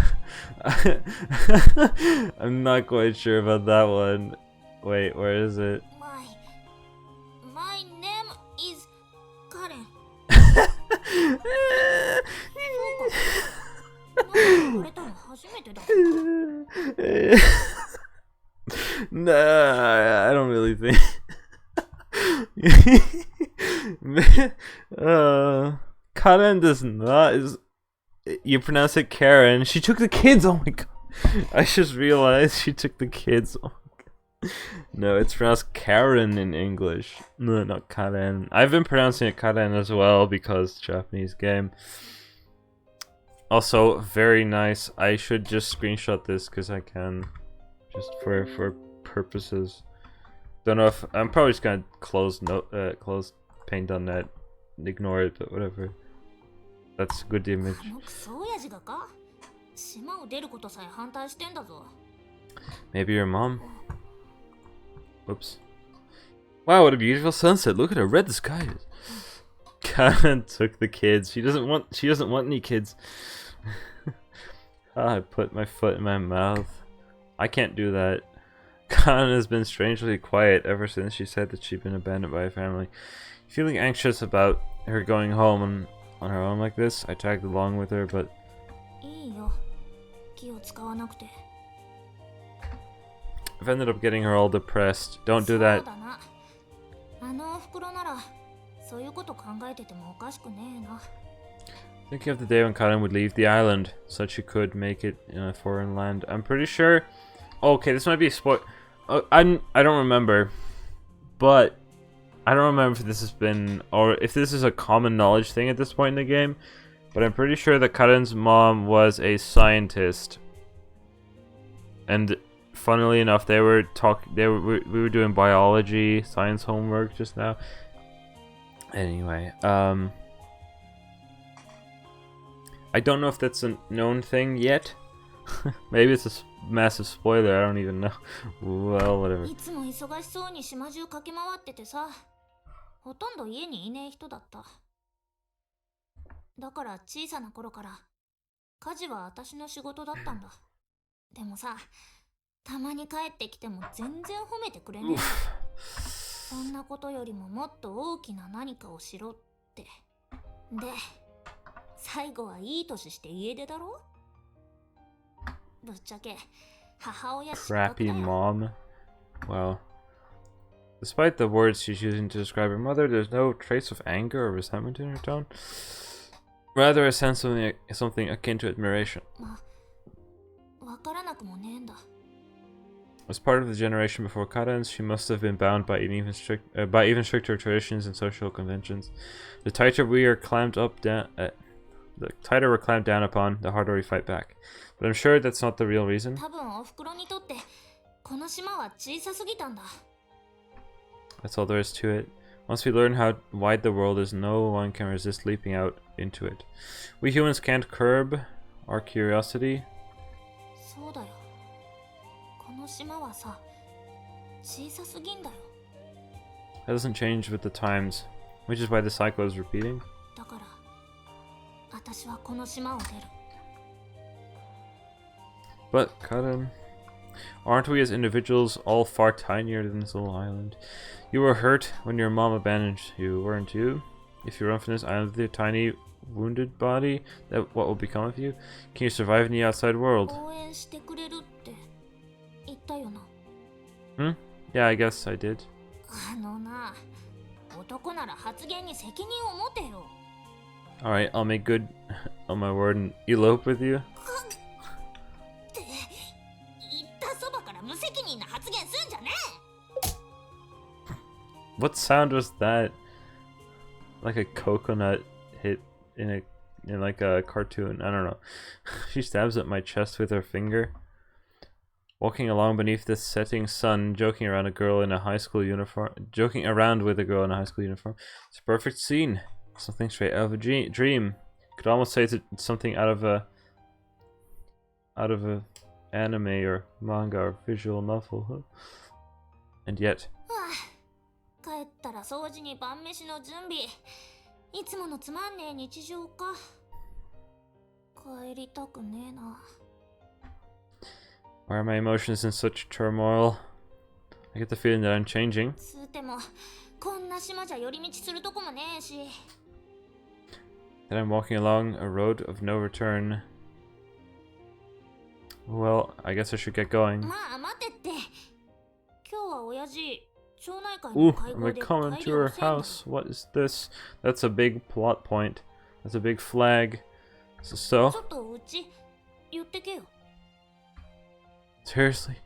I'm not quite sure about that one. Wait, where is it? My name is Karen. Nah, I don't really think. Karen does not. You pronounce it Karen. She took the kids. Oh my god! I just realized she took the kids. Oh my god. No, it's pronounced Karen in English. No, not Karen. I've been pronouncing it Karen as well because Japanese game. Also, very nice. I should just screenshot this because I can. Just for purposes. Don't know if I'm probably just gonna close paint.net, ignore it, but whatever. That's a good image. Maybe your mom. Whoops. Wow, what a beautiful sunset! Look at how red the sky is. Karen took the kids. She doesn't want any kids. I put my foot in my mouth. I can't do that. Karen has been strangely quiet ever since she said that she'd been abandoned by her family. Feeling anxious about her going home on her own like this, I tagged along with her, but... I've ended up getting her all depressed. Don't do that. Thinking of the day when Karen would leave the island, so that she could make it in a foreign land. I'm pretty sure... Okay, this might be a spoil... I don't remember. But... I don't remember if this has been... Or if this is a common knowledge thing at this point in the game. But I'm pretty sure that Karen's mom was a scientist. And... Funnily enough, we were doing biology, science homework just now. Anyway, I don't know if that's a known thing yet. Maybe it's a massive spoiler, I don't even know. Well, whatever. ほとんど家にいねえ人だった。だから小さな頃から家事は私の仕事だったんだ。でもさ、たまに帰ってきても全然褒めてくれねえんだ。そんなことよりももっと大きな何かをしろって。で、最後はいい年して家出だろ。ぶっちゃけ母親失格 Crappy だよ。 mom. Well, despite the words she's using to describe her mother, there's no trace of anger or resentment in her tone. Rather, a sense of something akin to admiration. まあ、わからなくもねえんだ。As part of the generation before Karen's, she must have been bound by even stricter traditions and social conventions. The tighter we're clamped down upon, the harder we fight back. But I'm sure that's not the real reason. 多分おふくろにとってこの島は小さすぎたんだ。 That's all there is to it. Once we learn how wide the world is, no one can resist leaping out into it. We humans can't curb our curiosity. そうだよ。この島はさ、小さすぎんだよ。 That doesn't change with the times, which is why the cycle is repeating. だから私はこの島を出る。 But, Karen, aren't we as individuals all far tinier than this little island? You were hurt when your mom abandoned you, weren't you? If you run from this island with your tiny, wounded body, what will become of you? Can you survive in the outside world? 応援してくれるって言ったよな。 Yeah, I guess I did. あのな、男なら発言に責任を持てよ。 Alright, I'll make good on my word and elope with you. って言ったそばから無責任な発言すんじゃねえ。 What sound was that? Like a coconut hit in like a cartoon. I don't know. She stabs at my chest with her finger. Walking along beneath the setting sun, joking around with a girl in a high school uniform. It's a perfect scene. Something straight out of a dream. Could almost say it's something out of a anime or manga or visual novel. Huh? And yet. 帰ったら掃除に晩飯の準備。いつものつまんねえ日常か。帰りたくねえな。 Why are my emotions in such turmoil? I get the feeling that I'm changing. つってもこんな島じゃ寄り道するとこもねえし。 That I'm walking along a road of no return. Well, I guess I should get going. まあ待てって。今日は親父、町内会 Ooh, の会 I'm 合 gonna で come 大 into 量 her セール。 house. What is this? That's a big plot point. That's a big flag. So? ちょっとうち寄ってけよ。 Seriously?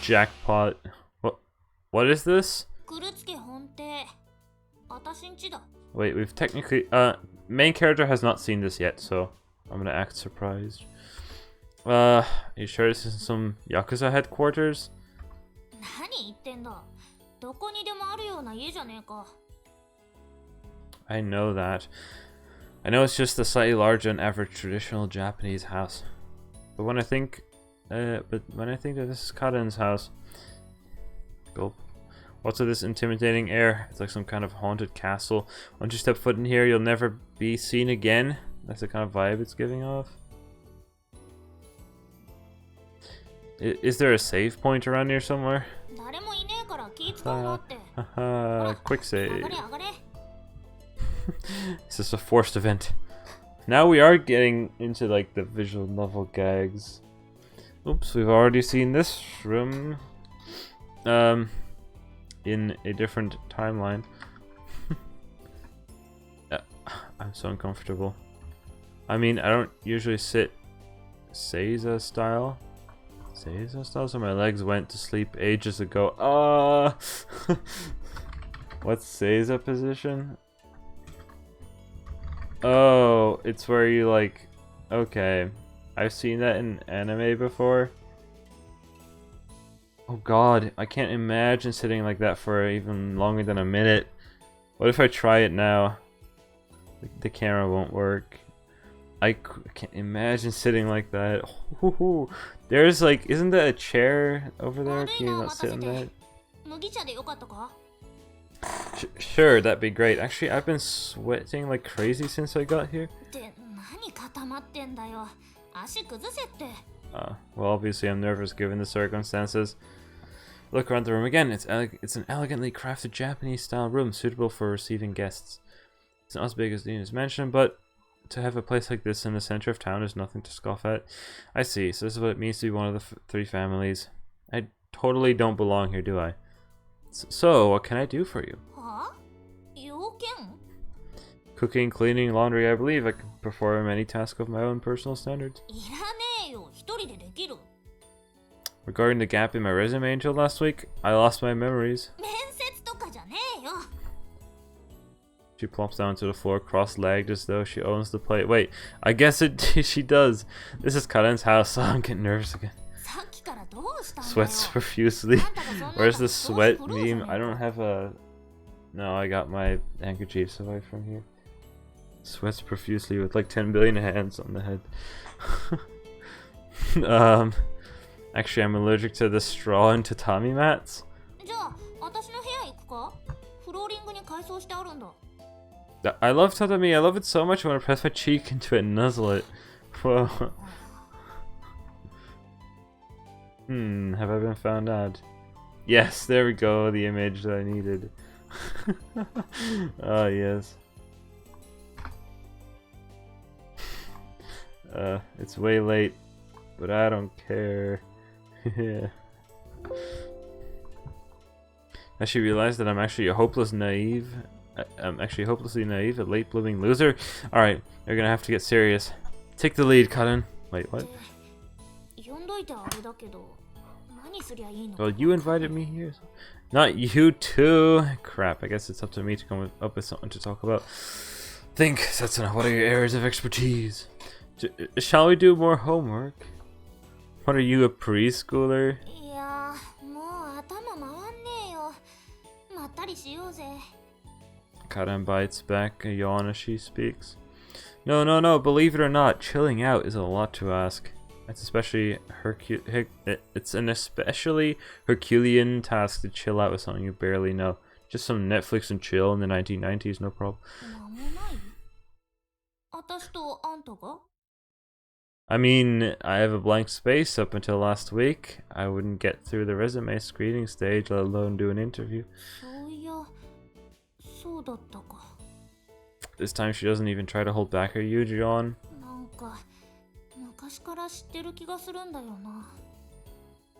Jackpot. What is this? くるつけ本邸。あたしんちだ。 Wait, we've technically main character has not seen this yet, so I'm gonna act surprised. Are you sure this isn't some Yakuza headquarters? 何言ってんだ。どこにでもあるような家じゃねえか。 I know that. I know it's just a slightly larger than average traditional Japanese house. But when I think that this is Karen's house, gulp. What's with this intimidating air? It's like some kind of haunted castle. Once you step foot in here, you'll never be seen again. That's the kind of vibe it's giving off. Is there a save point around here somewhere? 誰もいねえから気使うなって。 Haha, quick 上 save. がれ上がれ。 This is a forced event. Now we are getting into like the visual novel gags. Oops, we've already seen this room. In a different timeline. I'm so uncomfortable. I mean, I don't usually sit Seiza style. So my legs went to sleep ages ago. What's Seiza position? Oh, it's where you like... Okay. I've seen that in anime before. Oh god, I can't imagine sitting like that for even longer than a minute. What if I try it now? The camera won't work. I can't imagine sitting like that. There's like, isn't that a chair over there? Can you not sit in that? 麦茶でよかったか？ Sure, that'd be great. Actually, I've been sweating like crazy since I got here. って何固まってんだよ。足崩せって。Well, obviously I'm nervous given the circumstances. Look around the room again. It's an elegantly crafted Japanese-style room suitable for receiving guests. It's not as big as the units mentioned, but to have a place like this in the center of town is nothing to scoff at. I see. So this is what it means to be one of the three families. I totally don't belong here, do I? So, what can I do for you? はあ要件 Cooking, cleaning, laundry. I believe I can perform any task of my own personal standards. いらねえよ。一人でできる。 Regarding the gap in my resume until last week, I lost my memories. 面接とかじゃねえよ。 She plops down to the floor, cross-legged as though she owns the plate. Wait, I guess she does. This is Karen's house, so I'm getting nervous again. さっきからどうしたんだよ。 Sweats profusely. あんたがそんな Where's the の sweat そういうフローじゃ meme? ねえか I don't have a... No, I got my handkerchiefs away from here. Sweats profusely with like 10 billion hands on the head. Actually, I'm allergic to the straw and tatami mats. じゃあ私の部屋行くか。フローリングに改装してあるんだ。 I love tatami. I love it so much. I want to press my cheek into it and nuzzle it. Whoa. Have I been found out? Yes, there we go. The image that I needed. Oh, yes. It's way late, but I don't care. Yeah. I should realize that I'm actually I'm actually hopelessly naive, a late blooming loser. Alright, you're gonna have to get serious. Take the lead, Karen. Wait, what? 呼んどいてあれだけど、何すりゃいいの Well, you invited me here. Not you too. Crap, I guess it's up to me to come up with something to talk about. Think, Setsuna, what are your areas of expertise? Shall we do more homework? What are you, a preschooler? いやもう頭回んねえよ。まったりしようぜ。 Karen bites back a yawn as she speaks. No, believe it or not, chilling out is a lot to ask. It's an especially Herculean task to chill out with something you barely know. Just some Netflix and chill in the 1990s, no problem. なんもない。私とあんたが I mean, I have a blank space up until last week. I wouldn't get through the resume screening stage, let alone do an interview. そういや、そうだったか。 This time she doesn't even try to hold back her huge yawn. なんか昔から知ってる気がするんだよな。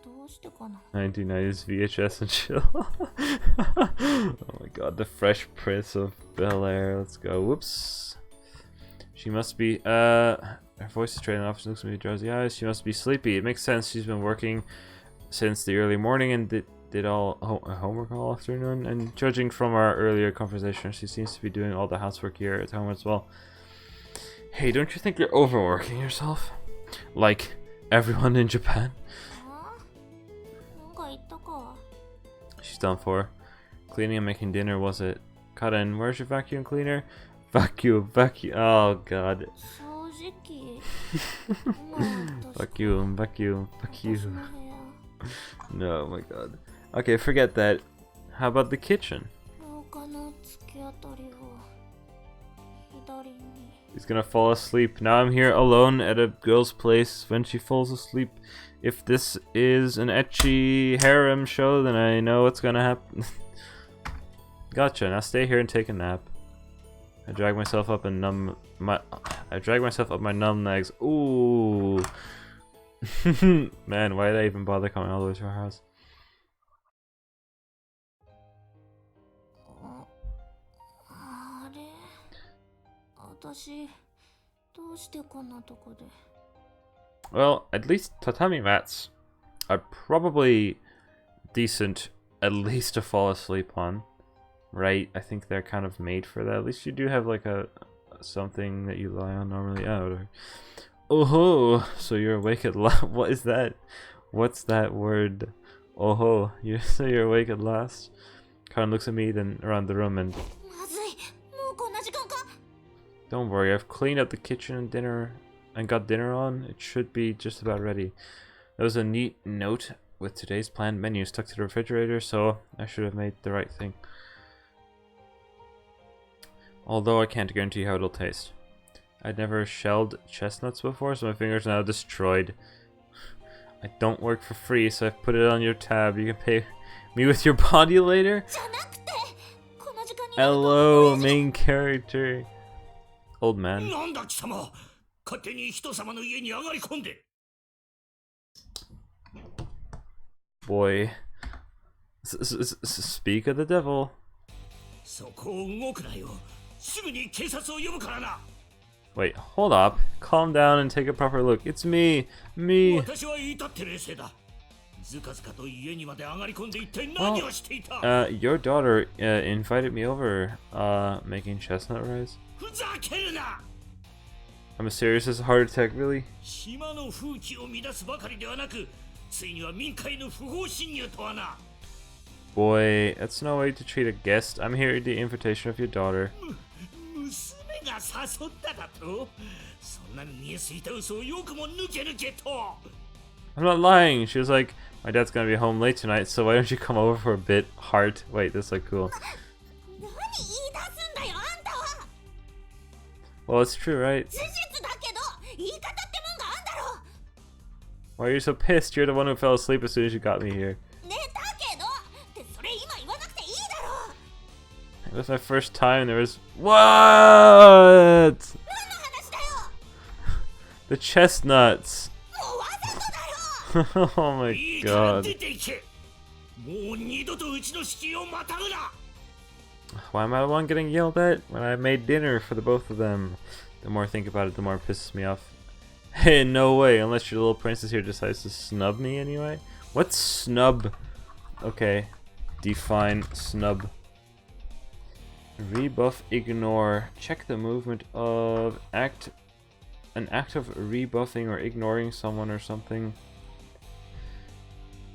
どうしてかな。 1990s VHS and chill. Oh my god, the Fresh Prince of Bel-Air. Let's go. Whoops. She must be, her voice is trailing off. She looks at me with drowsy eyes. She must be sleepy. It makes sense. She's been working since the early morning and did all homework all afternoon. And judging from our earlier conversation, she seems to be doing all the housework here at home as well. Hey, don't you think you're overworking yourself? Like everyone in Japan? あなんか言ったか。 She's done for. Cleaning and making dinner, was it? Karen, where's your vacuum cleaner? Vacuum. Oh god. 正直。まあ私 Vacuum. 私の部屋 No, oh my god. Okay, forget that. How about the kitchen? 廊下の突き当たりを左に。 He's gonna fall asleep. Now I'm here alone at a girl's place when she falls asleep. If this is an ecchi harem show, then I know what's gonna happen. Gotcha. Now stay here and take a nap. I drag myself up and I drag myself up my numb legs. Ooh. Man, why did I even bother coming all the way to our house? あれ私どうしてこんなとこで Well, at least tatami mats are probably decent, at least to fall asleep on, right? I think they're kind of made for that. At least you do have like something that you lie on normally. Oh, so you're awake at last. What is that? What's that word? Oh, so you're awake at last. Karen looks at me, then around the room, and まずいもうこんな時間か don't worry, I've cleaned up the kitchen and got dinner on. It should be just about ready. There was a neat note with today's planned menu stuck to the refrigerator, so I should have made the right thing. Although I can't guarantee how it'll taste. I'd never shelled chestnuts before, so my fingers are now destroyed. I don't work for free, so I've put it on your tab. You can pay me with your body later? Hello, main character. Old man. Boy. Speak of the devil. Wait, hold up. Calm down and take a proper look. It's me. Me. Well, your daughter invited me over, making chestnut rice. I'm as serious as a heart attack, really? Boy, that's no way to treat a guest. I'm here at the invitation of your daughter. I'm not lying. She was like, my dad's gonna be home late tonight, so why don't you come over for a bit? Heart. Wait, this looks cool. Well, it's true, right? Why are you so pissed? You're the one who fell asleep as soon as you got me here. It was my first time. There was what? The chestnuts. Oh my god. Why am I the one getting yelled at when I made dinner for the both of them? The more I think about it, the more it pisses me off. Hey, no way, unless your little princess here decides to snub me anyway. What's snub? Okay, define snub. Rebuff, ignore. Check the movement of an act of rebuffing or ignoring someone or something.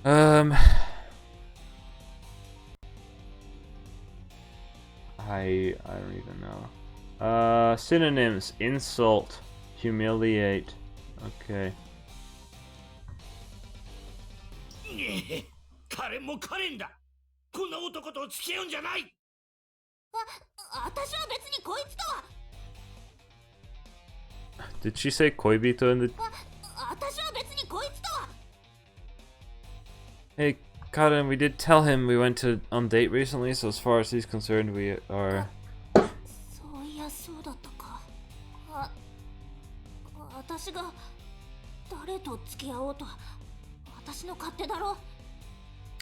I don't even know. Synonyms: insult, humiliate. Okay. Did she say koibito in the... Hey, Karen, we did tell him we went on date recently, so as far as he's concerned, we are...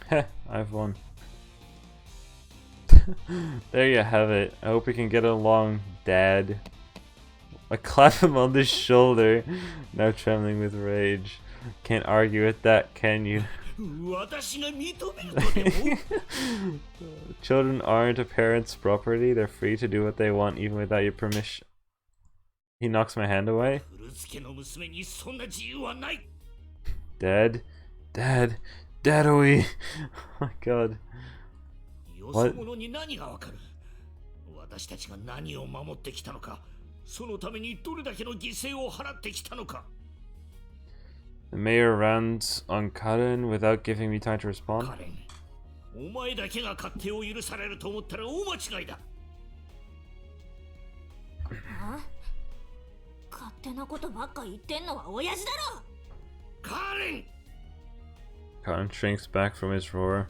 Heh, I've won. There you have it. I hope we can get along, Dad. I clap him on the shoulder, now trembling with rage. Can't argue with that, can you? Children aren't a parent's property. They're free to do what they want even without your permission. He knocks my hand away. Dad? Dad? Dad-oe! Oh my god. What? The mayor rounds on Karen without giving me time to respond. Karen shrinks back from his roar.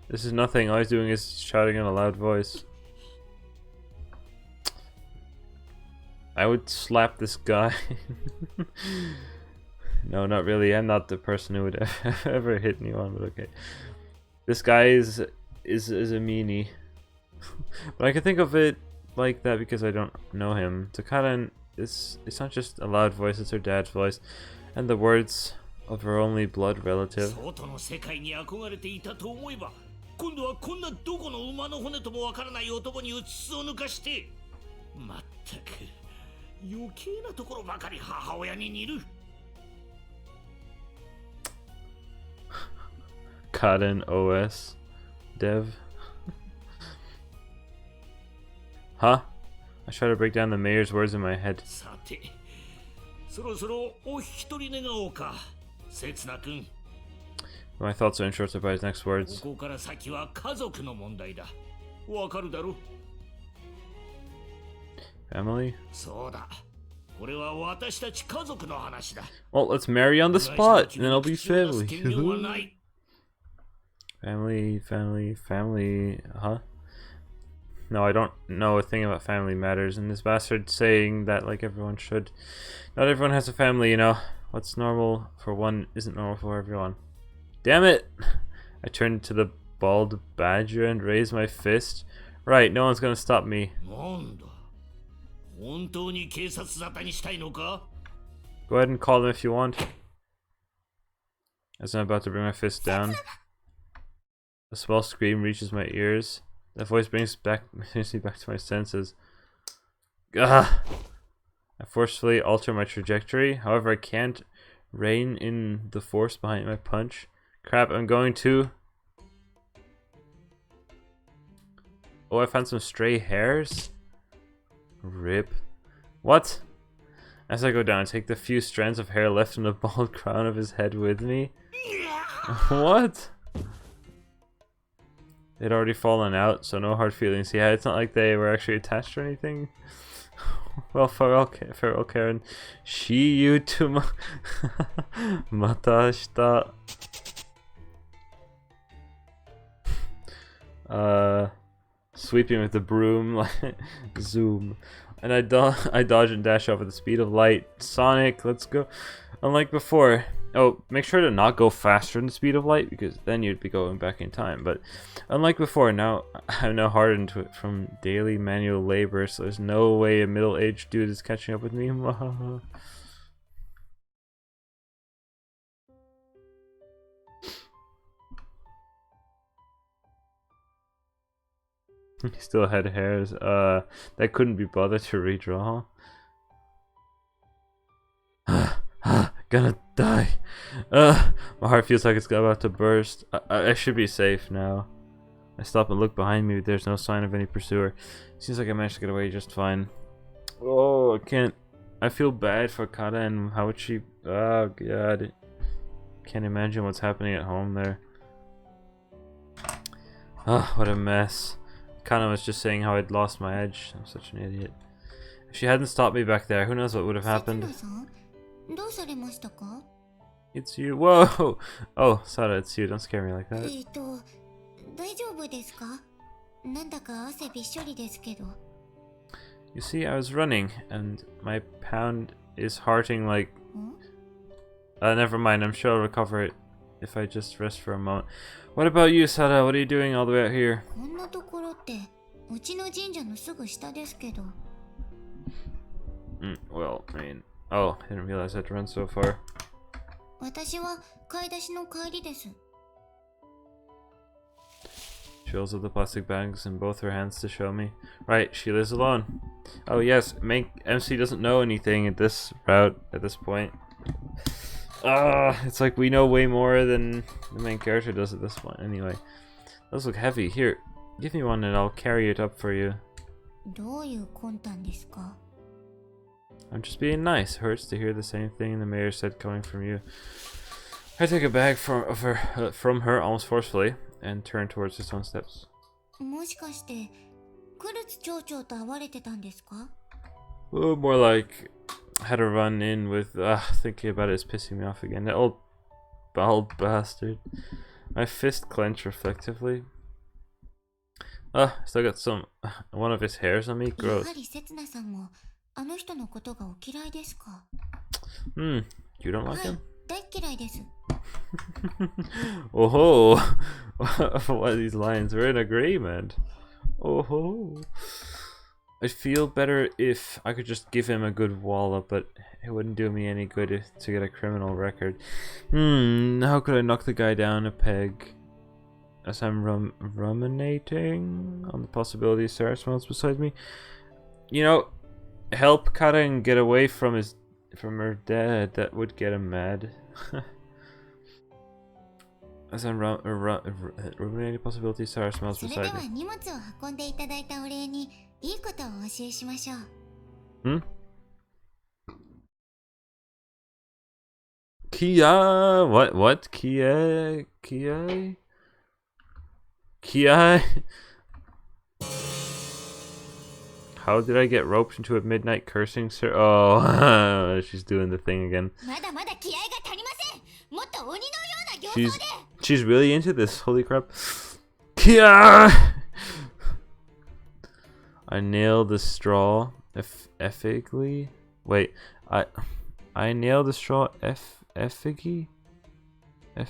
This is nothing, all he's doing is shouting in a loud voice. I would slap this guy. No, not really. I'm not the person who would ever hit anyone, but okay. This guy is a meanie. But I can think of it like that because I don't know him. To Karen, it's not just a loud voice, it's her dad's voice. And the words of her only blood relative. Karen OS dev. Huh? I try to break down the mayor's words in my head. My thoughts are interrupted by his next words. Family? そうだ。これは私たち家族の話だ。 Well, let's marry on the spot, and then it'll be 口を出す family. 権限はない。 Family, family, family, huh? No, I don't know a thing about family matters, and this bastard saying that like everyone should. Not everyone has a family, you know. What's normal for one isn't normal for everyone. Damn it! I turned to the bald badger and raised my fist. Right, no one's gonna stop me. なんだ。本当に警察沙汰にしたいのか? Go ahead and call them if you want. As I'm about to bring my fist down, a small scream reaches my ears. That voice brings me back to my senses. Ugh. I forcefully alter my trajectory. However, I can't rein in the force behind my punch. Crap, I'm going to... Oh, I found some stray hairs? Rip. What? As I go down, I take the few strands of hair left in the bald crown of his head with me. What? They'd already fallen out, so no hard feelings. Yeah, it's not like they were actually attached or anything. Well, farewell, Karen. See you tomorrow. Mata shita. Sweeping with the broom, like zoom. And I dodge and dash off at the speed of light. Sonic, let's go. Unlike before. Oh, make sure to not go faster than the speed of light, because then you'd be going back in time. But unlike before, now I'm now hardened to it from daily manual labor, so there's no way a middle-aged dude is catching up with me. He still had hairs. That couldn't be bothered to redraw. Gonna die. My heart feels like it's about to burst. I should be safe now. I stop and look behind me. There's no sign of any pursuer. Seems like I managed to get away just fine. Oh, I can't. I feel bad for Kata and how would she. Oh god. Can't imagine what's happening at home there. Oh, what a mess. Kana was just saying how I'd lost my edge. I'm such an idiot. If she hadn't stopped me back there, who knows what would have happened. It's you. Whoa! Oh, Sada, it's you. Don't scare me like that. You see, I was running, and my pound is hearting like... never mind. I'm sure I'll recover it if I just rest for a moment. What about you, Sada? What are you doing all the way out here? Well, I mean... Oh, I didn't realize I had to run so far. She holds up the plastic bags in both her hands to show me. Right, she lives alone. Oh yes, MC doesn't know anything at this route, at this point. It's like we know way more than the main character does at this point. Anyway, those look heavy. Here, give me one and I'll carry it up for you. I'm just being nice. Hurts to hear the same thing the mayor said coming from you. I take a bag from her almost forcefully and turn towards the stone steps. Oh, more like I had a run in with thinking about it is pissing me off again. That old bald bastard. My fist clenched reflectively. Still got one of his hairs on me. Gross. You don't like him? Oh, what are these lines? We're in agreement. Oh, I'd feel better if I could just give him a good wallop, but it wouldn't do me any good to get a criminal record. How could I knock the guy down a peg? As I'm ruminating on the possibility Sarah smiles beside me. You know, help Kata and get away from her dad. That would get him mad. As I'm ruminating possibility Sarah smiles beside me. Kia? What? Kia? How did I get roped into a midnight cursing sir? Oh, she's doing the thing again. She's really into this. Holy crap. Yeah! I nailed the straw ethically. Wait, I nailed the straw ethically. I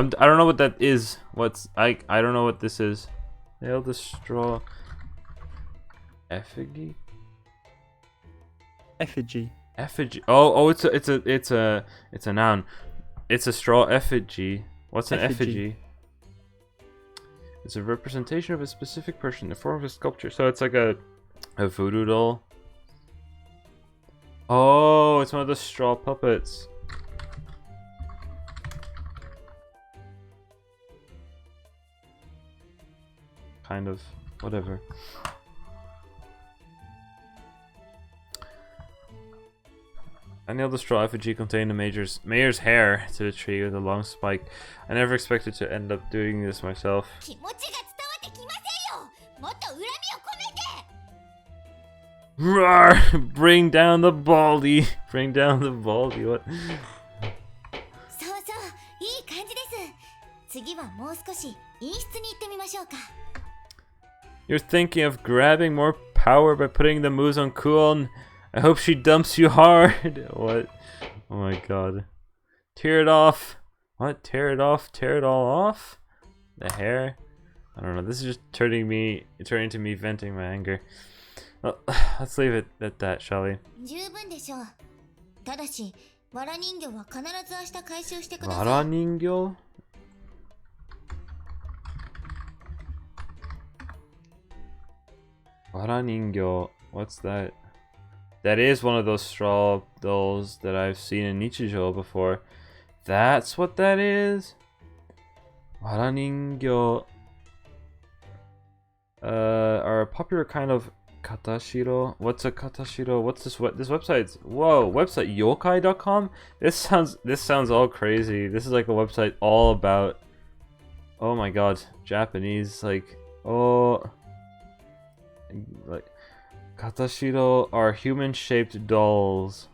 don't know what that is. I don't know what this is. Nailed the straw effigy. Effigy. Effigy. Oh, it's a noun. It's a straw effigy. What's an effigy? It's a representation of a specific person in the form of a sculpture. So it's like a voodoo doll. Oh, it's one of the straw puppets. Kind of. Whatever. I nailed the straw effigy containing the mayor's hair to the tree with a long spike. I never expected to end up doing this myself. Roar! Bring down the baldy. Bring down the baldy. What? You're thinking of grabbing more power by putting the moves on Kuon. I hope she dumps you hard. What? Oh my god. Tear it off. What? Tear it off? Tear it all off? The hair? I don't know. This is just turning to me venting my anger. Well, let's leave it at that, shall we? Waraningyo? Waraningyo. What's that? That is one of those straw dolls that I've seen in Nichijou before. That's what that is? Waraningyo are a popular kind of katashiro. What's a katashiro? What's this website? Whoa, website yokai.com? This sounds all crazy. This is like a website all about, oh my god, Japanese, like, oh, like katashiro are human-shaped dolls.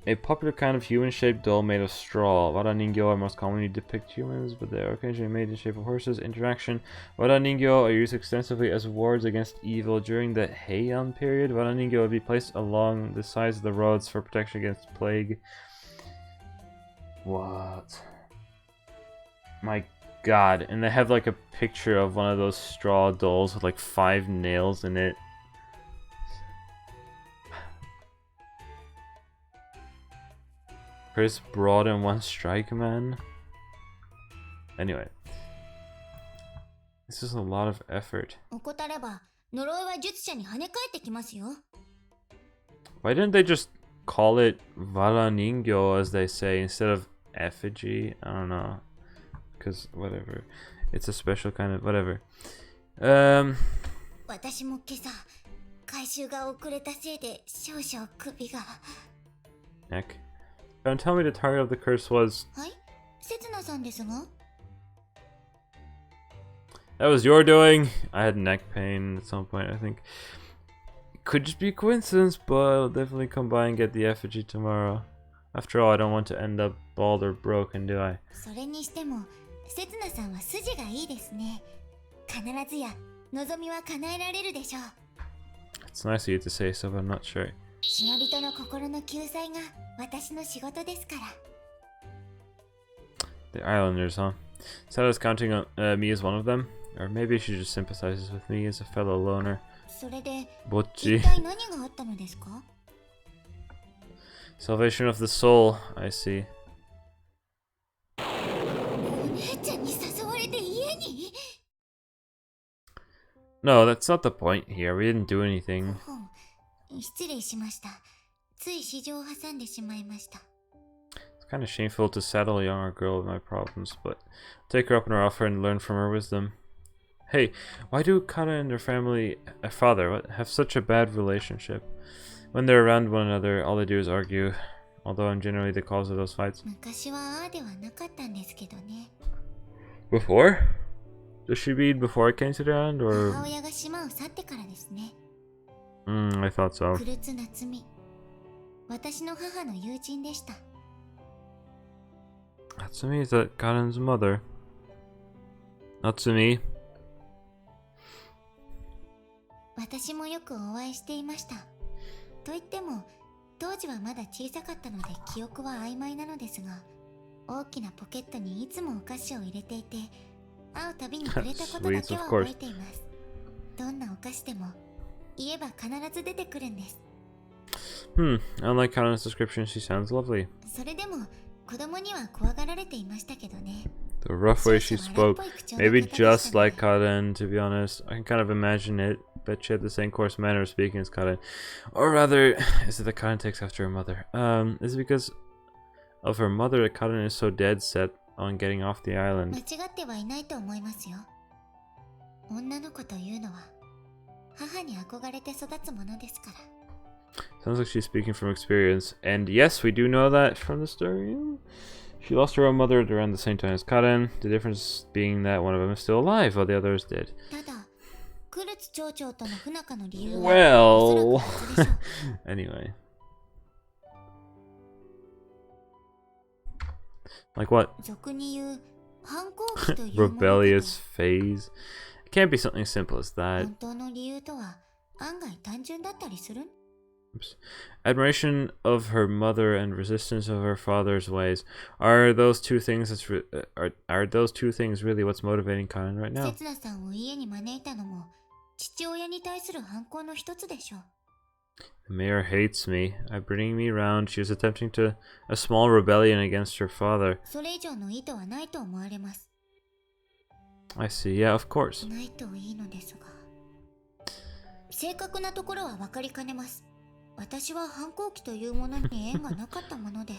A popular kind of human-shaped doll made of straw. Waraningyo are most commonly depict humans, but they are occasionally made in the shape of horses. Interaction. Waraningyo are used extensively as wards against evil. During the Heian period, Waraningyo would be placed along the sides of the roads for protection against plague. What? My god. And they have like a picture of one of those straw dolls with like 5 nails in it. Chris Broad and one strike man. Anyway, this is a lot of effort. Why didn't they just call it Waraningyo as they say instead of effigy? I don't know. Because whatever. It's a special kind of whatever. Neck. Don't tell me the target of the curse was... That was your doing. I had neck pain at some point, I think. It could just be a coincidence, but I'll definitely come by and get the effigy tomorrow. After all, I don't want to end up bald or broken, do I? It's nice of you to say so, but I'm not sure. The Islanders, huh? Sada's counting on me as one of them? Or maybe she just sympathizes with me as a fellow loner. Bocchi. Salvation of the soul, I see. No, that's not the point here. We didn't do anything. It's kind of shameful to saddle a younger girl with my problems, but take her up on her offer and learn from her wisdom. Hey, why do Kana and her family, father, have such a bad relationship? When they're around one another, all they do is argue, although I'm generally the cause of those fights. Before? Does she mean before I came to the island, 母 or...? 親が島を去ってからですね。 I thought so. 来津夏美。私の母の友人でした。 Natsumi, is that Karen's mother? Natsumi. 私もよくお会いしていました。と言っても、当時はまだ小さかったので記憶は曖昧なのですが、大きなポケットにいつもお菓子を入れていて、会うたびにくれたことだけは覚えています。どんなお菓子でも言えば必ず出てくるんです。Unlike Karen's description, she sounds lovely. それでも子供には怖がられていましたけどね。 The rough way she spoke, maybe just like Karen, to be honest. I can kind of imagine it. Bet she had the same coarse manner of speaking as Karen. Or rather, is it that Karen takes after her mother? Is it because of her mother that Karen is so dead set on getting off the 間 island? 違ってはいないと思いますよ。女の子というのは母に憧れて育つものですから。 Sounds like she's speaking from experience. And yes, we do know that from the story. She lost her own mother at around the same time as Karen. The difference being that one of them is still alive while the other is dead. ただ、クルツ町長との不仲の理由はおそら Well, く別でしょう。 anyway. Like what? 俗に言う反抗期というものだと Rebellious phase? It can't be something simple as that. 本当の理由とは案外単純だったりする。 Admiration of her mother and resistance of her father's ways. Are those two things are those two things really what's motivating Karen right now? 刹那さんを家に招いたのも父親に対する反抗の一つでしょう。 The mayor hates me. By bringing me around, she was attempting a small rebellion against her father. それ以上の意図はないと思われます。 I see. Yeah, of course. ないといいのですが。正確なところは分かりかねます。私は反抗期というものに縁がなかったもので。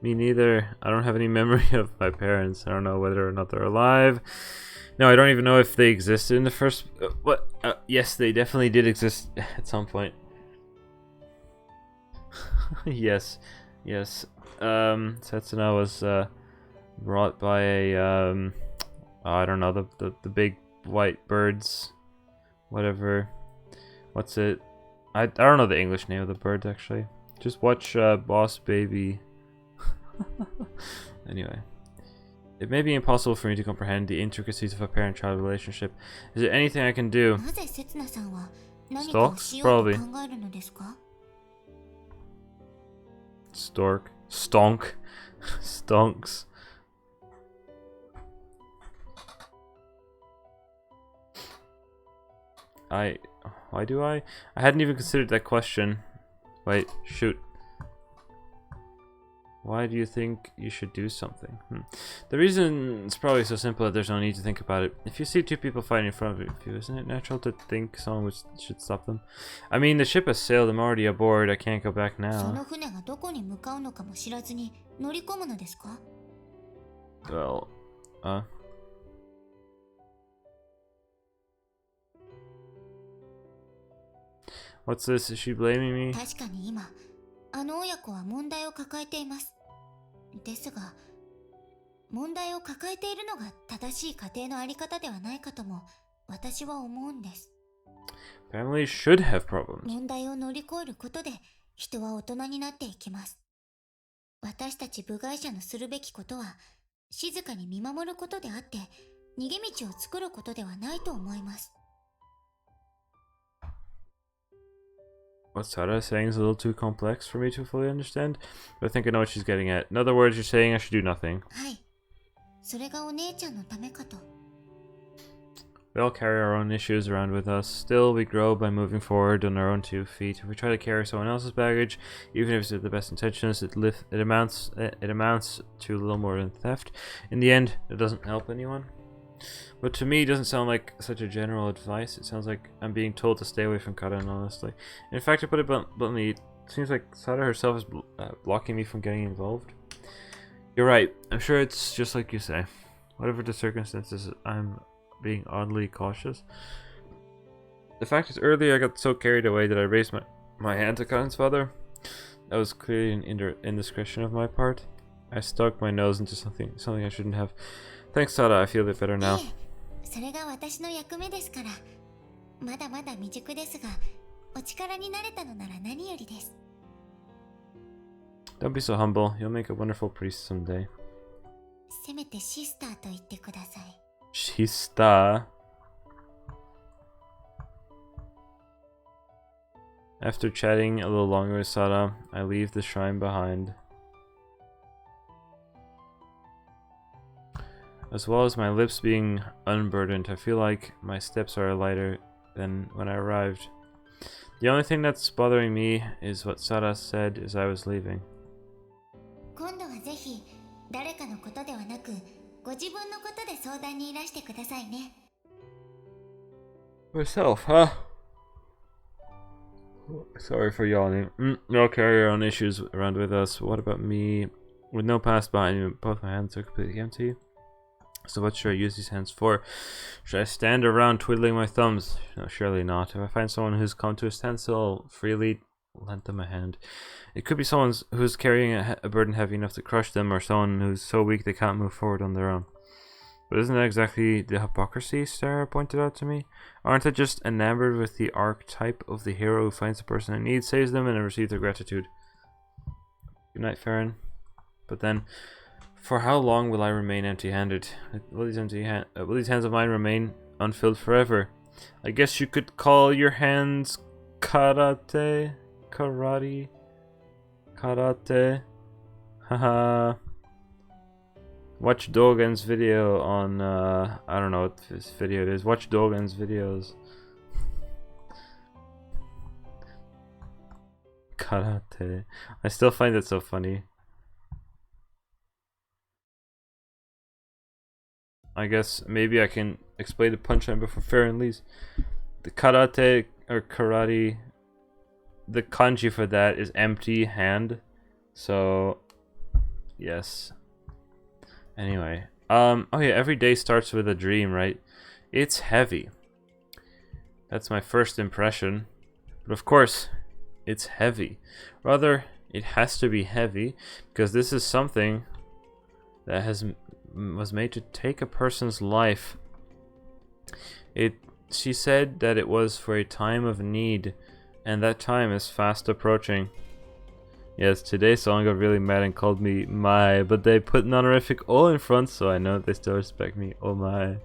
Me neither. I don't have any memory of my parents. I don't know whether or not they're alive. No, I don't even know if they existed in the first... what? Yes, they definitely did exist at some point. Yes. Yes. Setsuna was brought by a... I don't know, the big white birds. Whatever. What's it? I don't know the English name of the bird, actually. Just watch Boss Baby. Anyway. It may be impossible for me to comprehend the intricacies of a parent-child relationship. Is there anything I can do? なぜ刹那さんは何かをしようと考えるのですか？ Stork. Stonk. Stonks. Why do I? I hadn't even considered that question. Wait, shoot. Why do you think you should do something? The reason is probably so simple that there's no need to think about it. If you see two people fighting in front of you, isn't it natural to think someone should stop them? I mean, the ship has sailed. I'm already aboard. I can't go back その now. 船がどこに向かうのかも知らずに乗り込むのですか？ Well, what's this? Is she blaming me? 確かに今、あの親子は問題を抱えています。ですが、問題を抱えているのが正しい家庭のあり方ではないかとも私は思うんです。 Families should have problems. 問題を乗り越えることで人は大人になっていきます。私たち部外者のするべきことは静かに見守ることであって逃げ道を作ることではないと思います。 What Sarah is saying is a little too complex for me to fully understand, but I think I know what she's getting at. In other words, you're saying I should do nothing. はい。それがお姉ちゃんのためかと。 We all carry our own issues around with us. Still, we grow by moving forward on our own 2 feet. If we try to carry someone else's baggage, even if it's with the best intentions, it amounts to a little more than theft. In the end, it doesn't help anyone. But to me, it doesn't sound like such a general advice. It sounds like I'm being told to stay away from Karen, honestly. In fact, to put it bluntly, it seems like Sada herself is blocking me from getting involved. You're right. I'm sure it's just like you say. Whatever the circumstances, I'm being oddly cautious. The fact is, earlier I got so carried away that I raised my hand to Karen's father. That was clearly an indiscretion of my part. I stuck my nose into something I shouldn't have. Thanks, Sada. I feel a bit better now. それが私の役目ですから。まだまだ未熟ですが、お力になれたのなら何よりです。Don't be so humble. You'll make a wonderful priest someday. せめてシスターと言ってください。Shista. After chatting a little longer with Sada, I leave the shrine behind. As well as my lips being unburdened, I feel like my steps are lighter than when I arrived. The only thing that's bothering me is what Sada said as I was leaving. 今度はぜひ誰かのことではなく、ご自分のことで相談にいらしてくださいね。Myself, huh? Sorry for yawning. No carry your own issues around with us. What about me? With no past behind me, both my hands are completely empty. So what should I use these hands for? Should I stand around twiddling my thumbs? No, surely not. If I find someone who's come to a standstill, I'll freely lend them a hand. It could be someone who's carrying a burden heavy enough to crush them, or someone who's so weak they can't move forward on their own. But isn't that exactly the hypocrisy Sarah pointed out to me? Aren't I just enamored with the archetype of the hero who finds the person in need, saves them, and receives their gratitude? Good night, Farron. But then, for how long will I remain empty-handed? Will these hands of mine remain unfilled forever? I guess you could call your hands karate? Karate? Haha. Watch Dogen's video on, I don't know what this video it is. Watch Dogen's videos. Karate. I still find it so funny. I guess maybe I can explain the punchline before Farron leaves. The karate or karate, the kanji for that is empty hand. So, yes. Anyway, oh yeah, every day starts with a dream, right? It's heavy. That's my first impression. But of course, it's heavy. Rather, it has to be heavy because this is something that was made to take a person's life. She said that it was for a time of need, and that time is fast approaching. Yes, today's song got really mad and called me my, but they put an honorific O in front, so I know they still respect me. Oh my.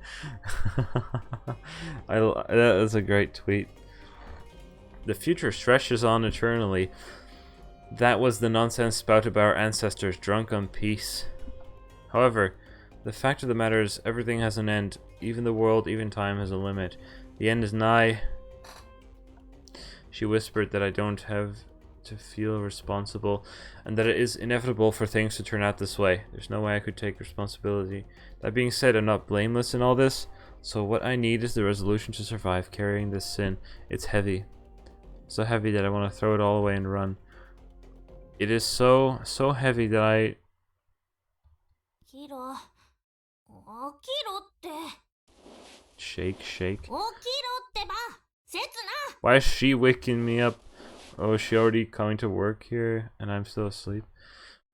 That was a great tweet. The future stretches on eternally. That was the nonsense spouted by our ancestors, drunk on peace. However, the fact of the matter is, everything has an end. Even the world, even time has a limit. The end is nigh. She whispered that I don't have to feel responsible, and that it is inevitable for things to turn out this way. There's no way I could take responsibility. That being said, I'm not blameless in all this, so what I need is the resolution to survive carrying this sin. It's heavy. So heavy that I want to throw it all away and run. It is so heavy that I... Kiro. Oh, Kiro って。 Shake. お、Kiro ってば。せつな。 Why is she waking me up? Oh, is she already coming to work here and I'm still asleep?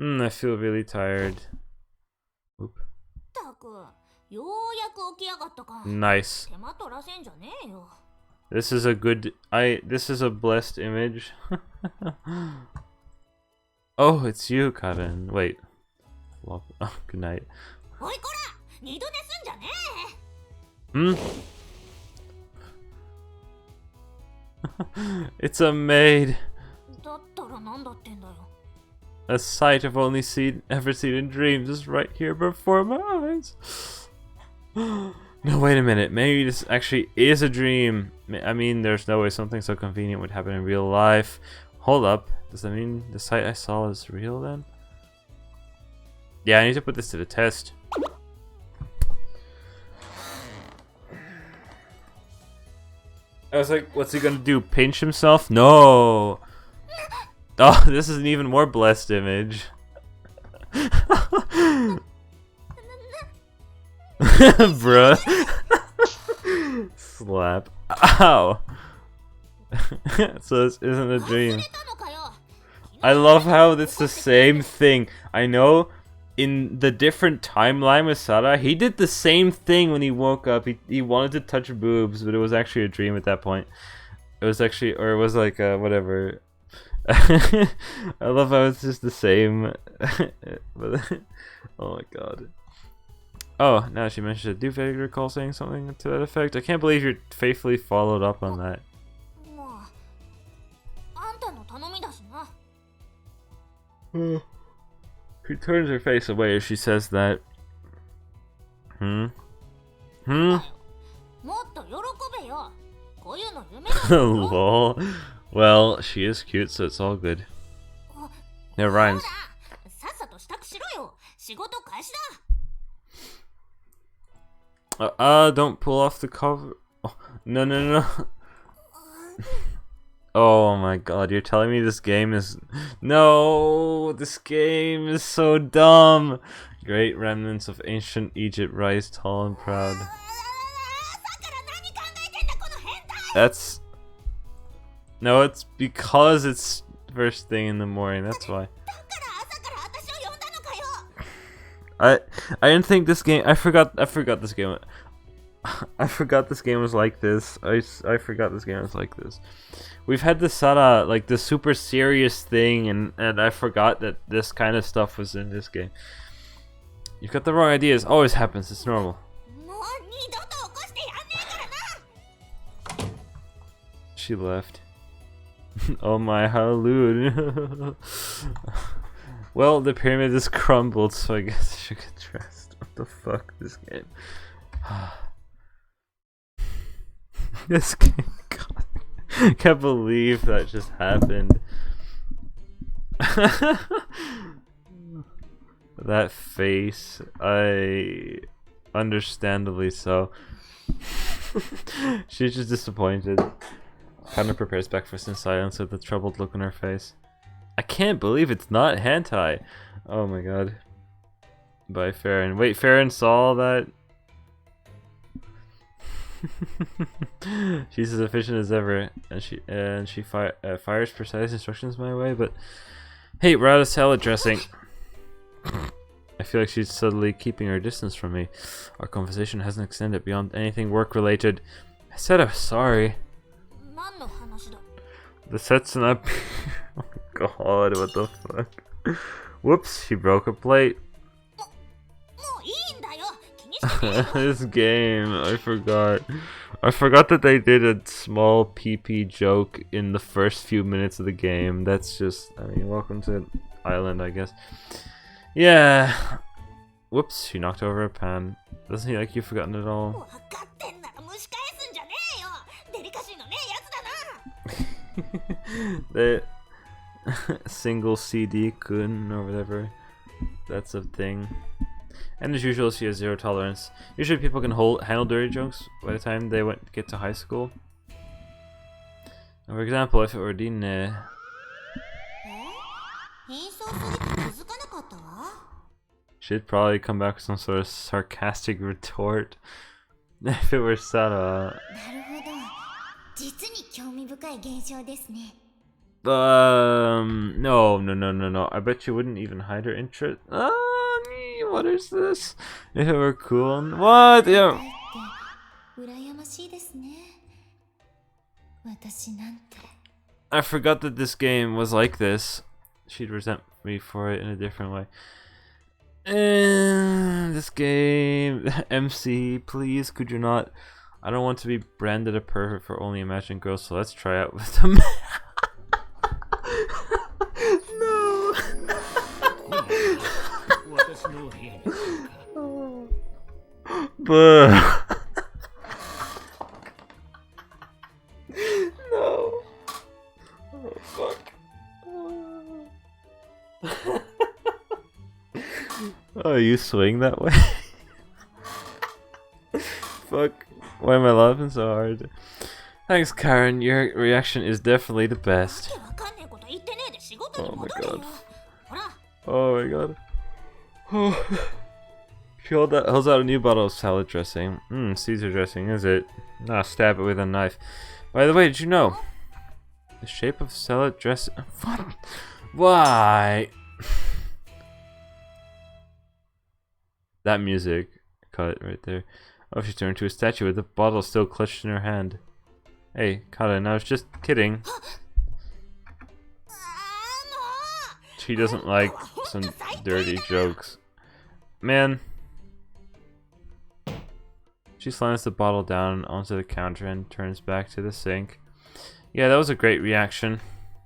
I feel really tired. Oop. たく、ようやく起き上がったか。 Nice. 手間取らせんじゃねえよ。 This is a good... This is a blessed image. Oh, it's you, Karen. Wait. Oh, good night. おいこら、二度寝すんじゃねえ。It's a maid. だったらなんだってんだよ。 A sight I've only ever seen in dreams is right here before my eyes. No, wait a minute. Maybe this actually is a dream. I mean, there's no way something so convenient would happen in real life. Hold up. Does that mean the sight I saw is real then? Yeah, I need to put this to the test. I was like, what's he gonna do? Pinch himself? No! Oh, this is an even more blessed image. Bruh. Slap. Ow! So this isn't a dream. I love how it's the same thing. I know in the different timeline with Sarah, he did the same thing when he woke up. He wanted to touch boobs, but it was actually a dream at that point. It was actually, or it was like whatever. I love how it's just the same. But, oh my god. Oh, now she mentioned it. Do you vaguely recall saying something to that effect? I can't believe you faithfully followed up on that. まあ、あんたの頼みだしな。 She turns her face away as she says that. Hmm? もっと喜べよ。こういうの夢なんだよ。 Lol. Well, she is cute, so it's all good. It rhymes. さっさと支度しろよ。仕事開始だ。Don't pull off the cover. Oh, no, no, no. Oh my god, you're telling me this game is... No, this game is so dumb. Great remnants of ancient Egypt rise tall and proud. That's... No, it's because it's first thing in the morning, that's why. I didn't think this game... I forgot this game... I forgot this game was like this. I forgot this game was like this. We've had the Sara, like the super serious thing, and I forgot that this kind of stuff was in this game. You've got the wrong ideas. Always happens. It's normal. She left. Oh my, how lewd. Well, the pyramid is crumbled, so I guess I should get dressed. What the fuck, this game? This game, God. Can't believe that just happened. That face, understandably so. She's just disappointed. Kind of prepares breakfast in silence with a troubled look on her face. I can't believe it's not hentai. Oh my god. By Farron. Wait, Farron saw that? She's as efficient as ever, and she fires precise instructions my way. But hey, we're out of salad dressing. I feel like she's subtly keeping her distance from me. Our conversation hasn't extended beyond anything work-related. I said I'm sorry. The set's not. Oh my god, what the fuck? Whoops, she broke a plate. This game, I forgot that they did a small PP joke in the first few minutes of the game. That's just, I mean, welcome to Island, I guess. Yeah. Whoops, she knocked over a pan. Doesn't he like you forgotten it all? The single CD kun or whatever. That's a thing. And as usual, she has zero tolerance. Usually people can handle dirty jokes by the time they get to high school. For example, if it were Dine. She'd probably come back with some sort of sarcastic retort. If it were Sara. No. I bet you wouldn't even hide her interest. What is this? If it were cool. What? Yeah. I forgot that this game was like this. She'd resent me for it in a different way. This game, MC, please, could you not? I don't want to be branded a pervert for only imagining girls, so let's try out with them. No. But no. Oh fuck. Oh, you swing that way? Fuck. Why am I laughing so hard? Thanks, Karen. Your reaction is definitely the best. Oh my god. Oh my god. Oh. She holds out a new bottle of salad dressing. Caesar dressing, is it? Nah, stab it with a knife. By the way, did you know? The shape of salad dressing... What? Why? That music. Cut right there. Oh, she turned into a statue with the bottle still clutched in her hand. Hey, Karen, I was just kidding. She doesn't like some dirty jokes. Man. She slams the bottle down onto the counter and turns back to the sink. Yeah, that was a great reaction.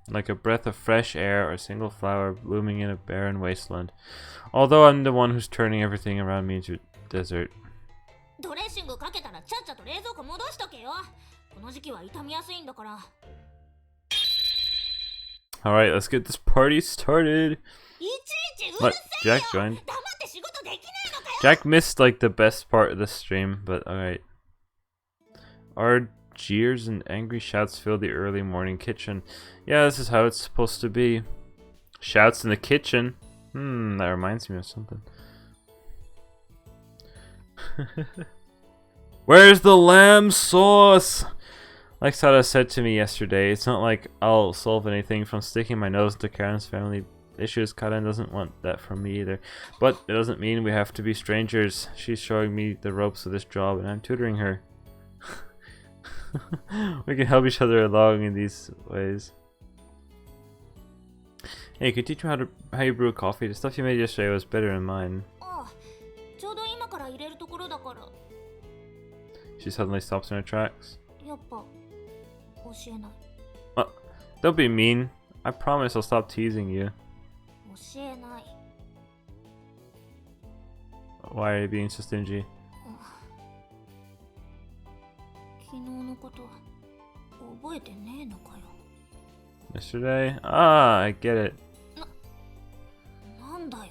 Like a breath of fresh air or a single flower blooming in a barren wasteland. Although I'm the one who's turning everything around me into desert. ドレッシングかけたらちゃっちゃと冷蔵庫戻しとけよ。この時期は傷みやすいんだから。Alright, let's get this party started. いちいちう What? るせえよ。 Jack joined. 黙って仕事できねえのかよ。 Jack missed like the best part of the stream, but alright. Our jeers and angry shouts fill the early morning kitchen. Yeah, this is how it's supposed to be. Shouts in the kitchen. That reminds me of something. Where's the lamb sauce? Like Sada said to me yesterday, it's not like I'll solve anything from sticking my nose into Karen's family issues. Karen doesn't want that from me either. But it doesn't mean we have to be strangers. She's showing me the ropes of this job and I'm tutoring her. We can help each other along in these ways. Hey, can you teach me how you brew coffee? The stuff you made yesterday was better than mine. ああ、ちょうど今から入れるところだから。 She suddenly stops in her tracks. やっぱ教えない。 Don't be mean. I promise I'll stop teasing you. 教えない。 Why are you being so stingy? 昨日のこと覚えてねえのかよ。 Yesterday? Ah, I get it. なんだよ。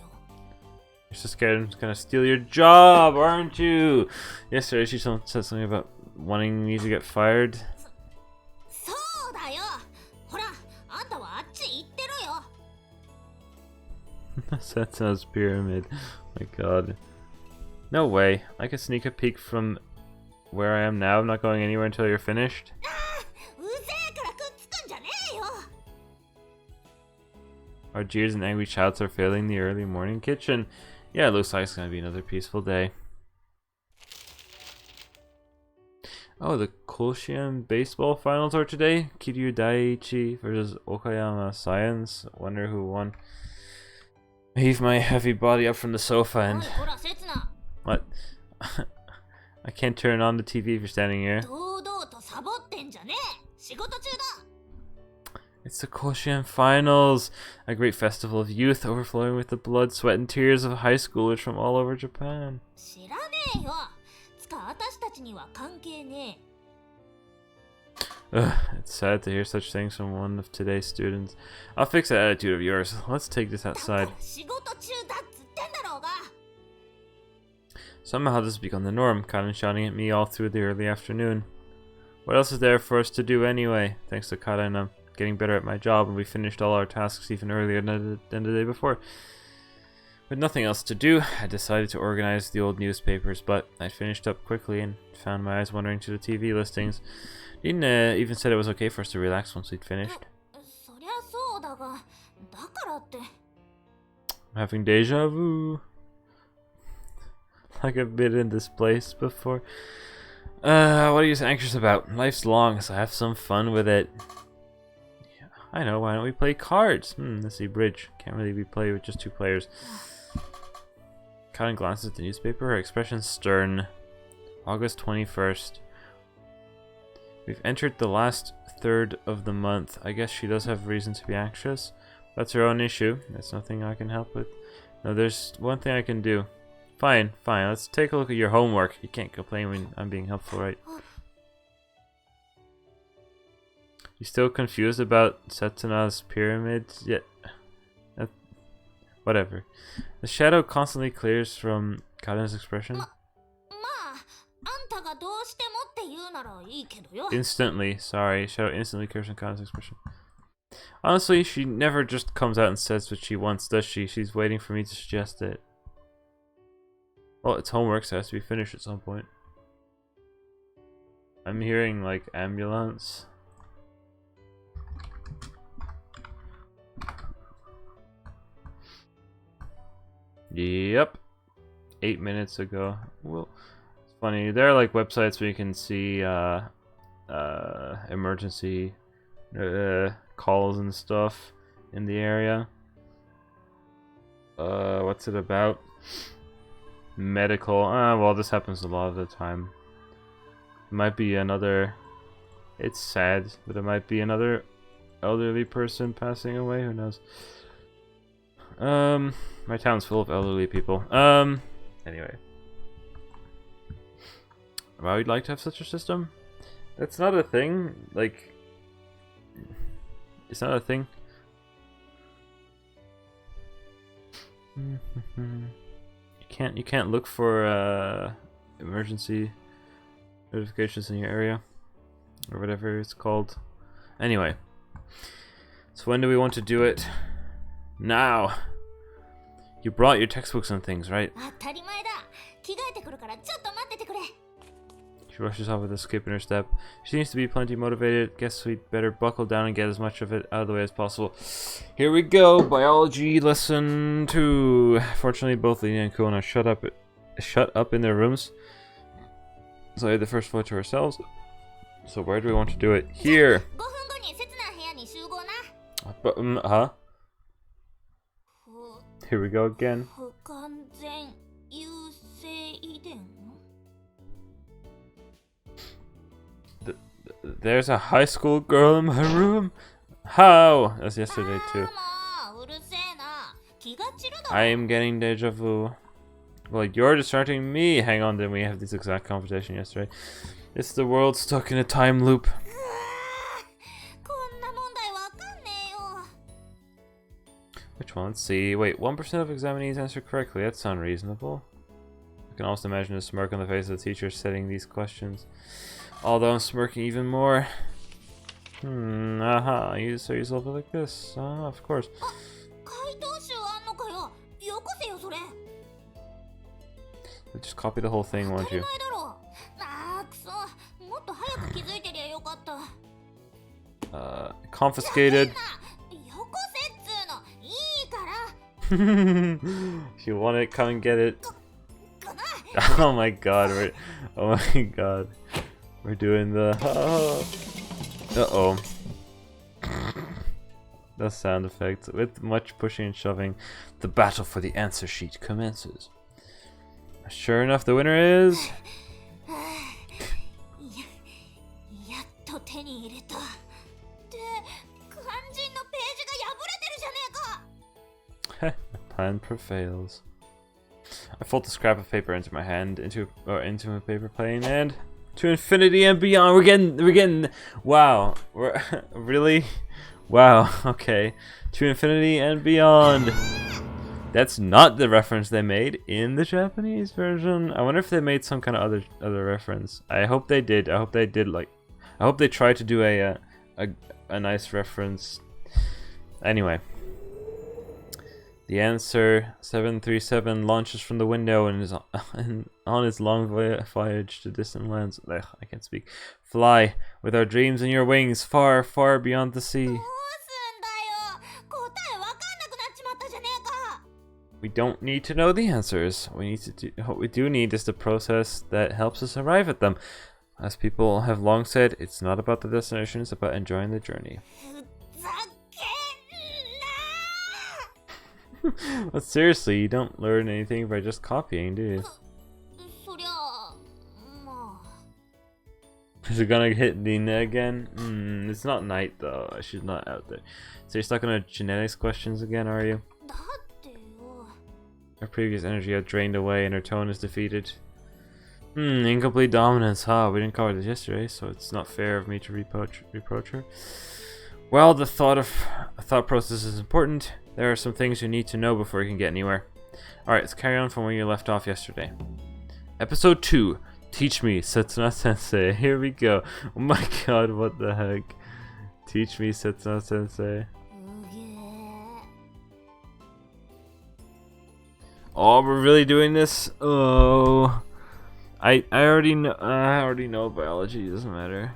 You're so scared I'm gonna steal your job, aren't you? Yesterday she said something about wanting me to get fired. そうだよ。ほら、あんたはあっち行ってろよ。 Sentinel's pyramid. My god. No way. I could sneak a peek from where I am now. I'm not going anywhere until you're finished. うぜえからくっつくんじゃねえよ。 Our jeers and angry shouts are filling the early morning kitchen. Yeah, it looks like it's gonna be another peaceful day. Oh, the Kolshian baseball finals are today. Kiryu Daiichi versus Okayama Science. Wonder who won. I heave my heavy body up from the sofa and... ほら、刹那。 What? I can't turn on the TV if you're standing here. 堂々とサボってんじゃねえ。仕事中だ。 It's the Kolshian Finals, a great festival of youth overflowing with the blood, sweat, and tears of high schoolers from all over Japan. 知らねえよ。つか、私たちには関係ねえ。 Ugh, it's sad to hear such things from one of today's students. I'll fix that attitude of yours. Let's take this だか outside. ら仕事中だっつってんだろうが。 Somehow this has become the norm, Karen shouting at me all through the early afternoon. What else is there for us to do anyway? Thanks to Karen, I'm getting better at my job and we finished all our tasks even earlier than the day before. With nothing else to do, I decided to organize the old newspapers, but I finished up quickly and found my eyes wandering to the TV listings. Dean even said it was okay for us to relax once we'd finished. そりゃそうだが、だからって。 I'm having deja vu. Like I've been in this place before. What are you so anxious about? Life's long, so have some fun with it. Yeah, I know, why don't we play cards? Let's see, bridge. Can't really be played with just 2 players. Karen glances at the newspaper, her expression stern. August 21st. We've entered the last third of the month. I guess she does have reason to be anxious. That's her own issue. That's nothing I can help with. No, there's one thing I can do. Fine, fine. Let's take a look at your homework. You can't complain when I'm being helpful, right? You still confused about Setsuna's pyramid? Yeah. Whatever. The shadow constantly clears from Karen's expression. まあ、あんたがどうしてもって言うならいいけどよ。 Instantly. Sorry. Shadow instantly clears from Karen's expression. Honestly, she never just comes out and says what she wants, does she? She's waiting for me to suggest it. Well, it's homework, so it has to be finished at some point. I'm hearing, like, ambulance. Yep. 8 minutes ago. Well, it's funny. There are like websites where you can see emergency calls and stuff in the area. What's it about? Medical. Well, this happens a lot of the time. It might be another. It's sad, but it might be another elderly person passing away. Who knows? My town's full of elderly people. Anyway. I would like to have such a system. That's not a thing. Like, it's not a thing. You can't look for emergency notifications in your area or whatever it's called. Anyway, so when do we want to do it? Now. You brought your textbooks and things, right? 当たり前だ。着替えてくるからちょっと待っててくれ。 She rushes off with a skip in her step. She seems to be plenty motivated. Guess we'd better buckle down and get as much of it out of the way as possible. Here we go, biology lesson 2. Fortunately, both Lena and Kuon are shut up in their rooms. So I had the first floor to ourselves. So where do we want to do it? Here. 5分後に刹那部屋に集合な。 But, huh? Here we go again. 不完全優性遺伝 There's a high school girl in my room. How? That's yesterday too. もううるせえな。気が散るだろ。 I am getting deja vu. Well, you're distracting me. Hang on, then we have this exact conversation yesterday. It's the world stuck in a time loop. こんな問題わかんねえよ。 Which one? Let's see. Wait, 1% of examinees answer correctly. That sounds reasonable. I can also imagine a smirk on the face of the teacher setting these questions. Although I'm smirking even more. You say yourself like this. Of course. 回答集あんのかよ。よこせよそれ。 Just copy the whole thing, 当た won't り you? 前だろ。あーくそ。もっと早く気づいてりゃよかった。 Confiscated. よこせっつうの。いいから。 If you want it, come and get it. かな。 Oh my god, we're doing the uh-oh. The sound effects. With much pushing and shoving, the battle for the answer sheet commences. Sure enough, the winner is やっと手に入れた。で、肝心のページが破れてるじゃねえか。 the plan prevails. I fold the scrap of paper into my hand, into a paper plane, and to infinity and beyond. We're getting. Wow, we're really. Wow. Okay, to infinity and beyond. That's not the reference they made in the Japanese version. I wonder if they made some kind of other reference. I hope they did. I hope they tried to do a nice reference. Anyway. The answer 737 launches from the window and is on its long voyage to distant lands. Ugh, I can't speak. Fly with our dreams in your wings, far, far beyond the sea. どうすんだよ。答えわかんなくなっちまったじゃねえか。 We don't need to know the answers. What we do need is the process that helps us arrive at them. As people have long said, it's not about the destination, it's about enjoying the journey. ふざけんな。 But seriously, you don't learn anything by just copying, do you? そりゃあ、まあ。 Is it gonna hit Nina again? It's not night though. She's not out there. So you're stuck on a genetics questions again, are you? だってよ。 Her previous energy had drained away and her tone is defeated. Incomplete dominance, huh? We didn't cover this yesterday, so it's not fair of me to reproach her. Well, the thought process is important. There are some things you need to know before you can get anywhere. Alright, let's carry on from where you left off yesterday. Episode 2. Teach me, Setsuna Sensei. Here we go. Oh my god, what the heck. Teach me, Setsuna Sensei. うげえ。 Oh, we're really doing this? Oh. I already know biology, it doesn't matter.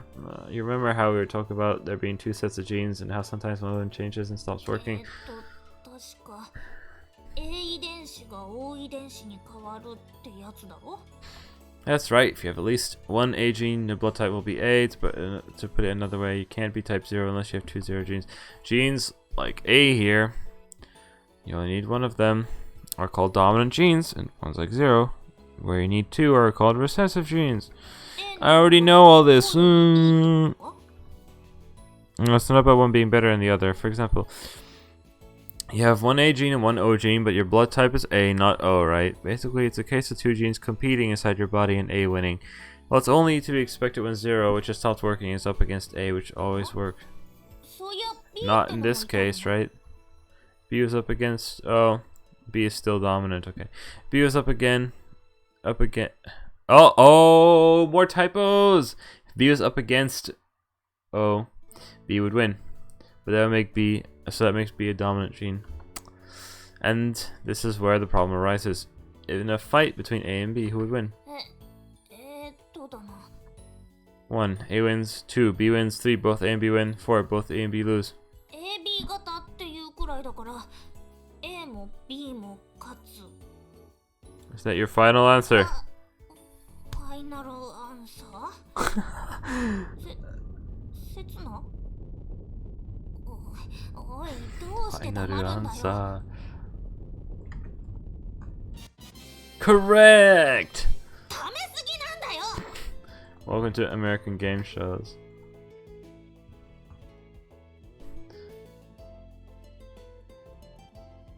You remember how we were talking about there being 2 sets of genes and how sometimes one of them changes and stops working? 確か A 遺伝子が O 遺伝子に変わるってやつだろ。 That's right. If you have at least one A gene, your blood type will be A. To put it another way, you can't be type 0 unless you have two 0 genes. Genes like A here, you only need one of them, are called dominant genes, and ones like 0, where you need two, are called recessive genes. I already know all this. It's not about one being better than the other. For example, you have one A gene and one O gene, but your blood type is A, not O, right? Basically, it's a case of two genes competing inside your body and A winning. Well, it's only to be expected when 0, which has stopped working, is up against A, which always worked. Not in this case, right? B was up against... Oh, B is still dominant, okay. B was up again. Oh, more typos! If B was up against O, B would win. But that would make B... So that makes B a dominant gene. And this is where the problem arises. In a fight between A and B, who would win? 1. A wins. 2. B wins. 3. Both A and B win. 4. Both A and B lose. AB 型っていうくらいだから A も B も勝つ。 Is that your final answer? ファイナルアンサーせつなおい、どうして黙るんだよ。 Final answer. Correct! ためすぎなんだよ。 Welcome to American game shows.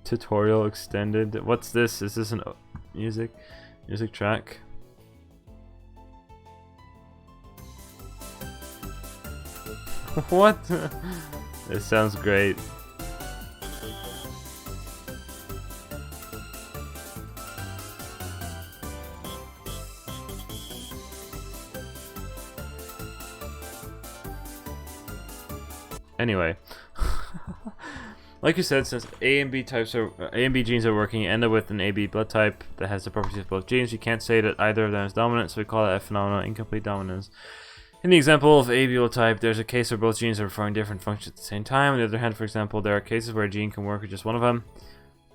Tutorial extended. What's this? Is this an music track? What? This sounds great. Anyway, like you said, since A and B genes are working, you end up with an AB blood type that has the properties of both genes. You can't say that either of them is dominant, so we call that a phenomenon incomplete dominance. In the example of AB blood type, there's a case where both genes are performing different functions at the same time. On the other hand, for example, there are cases where a gene can work with just one of them,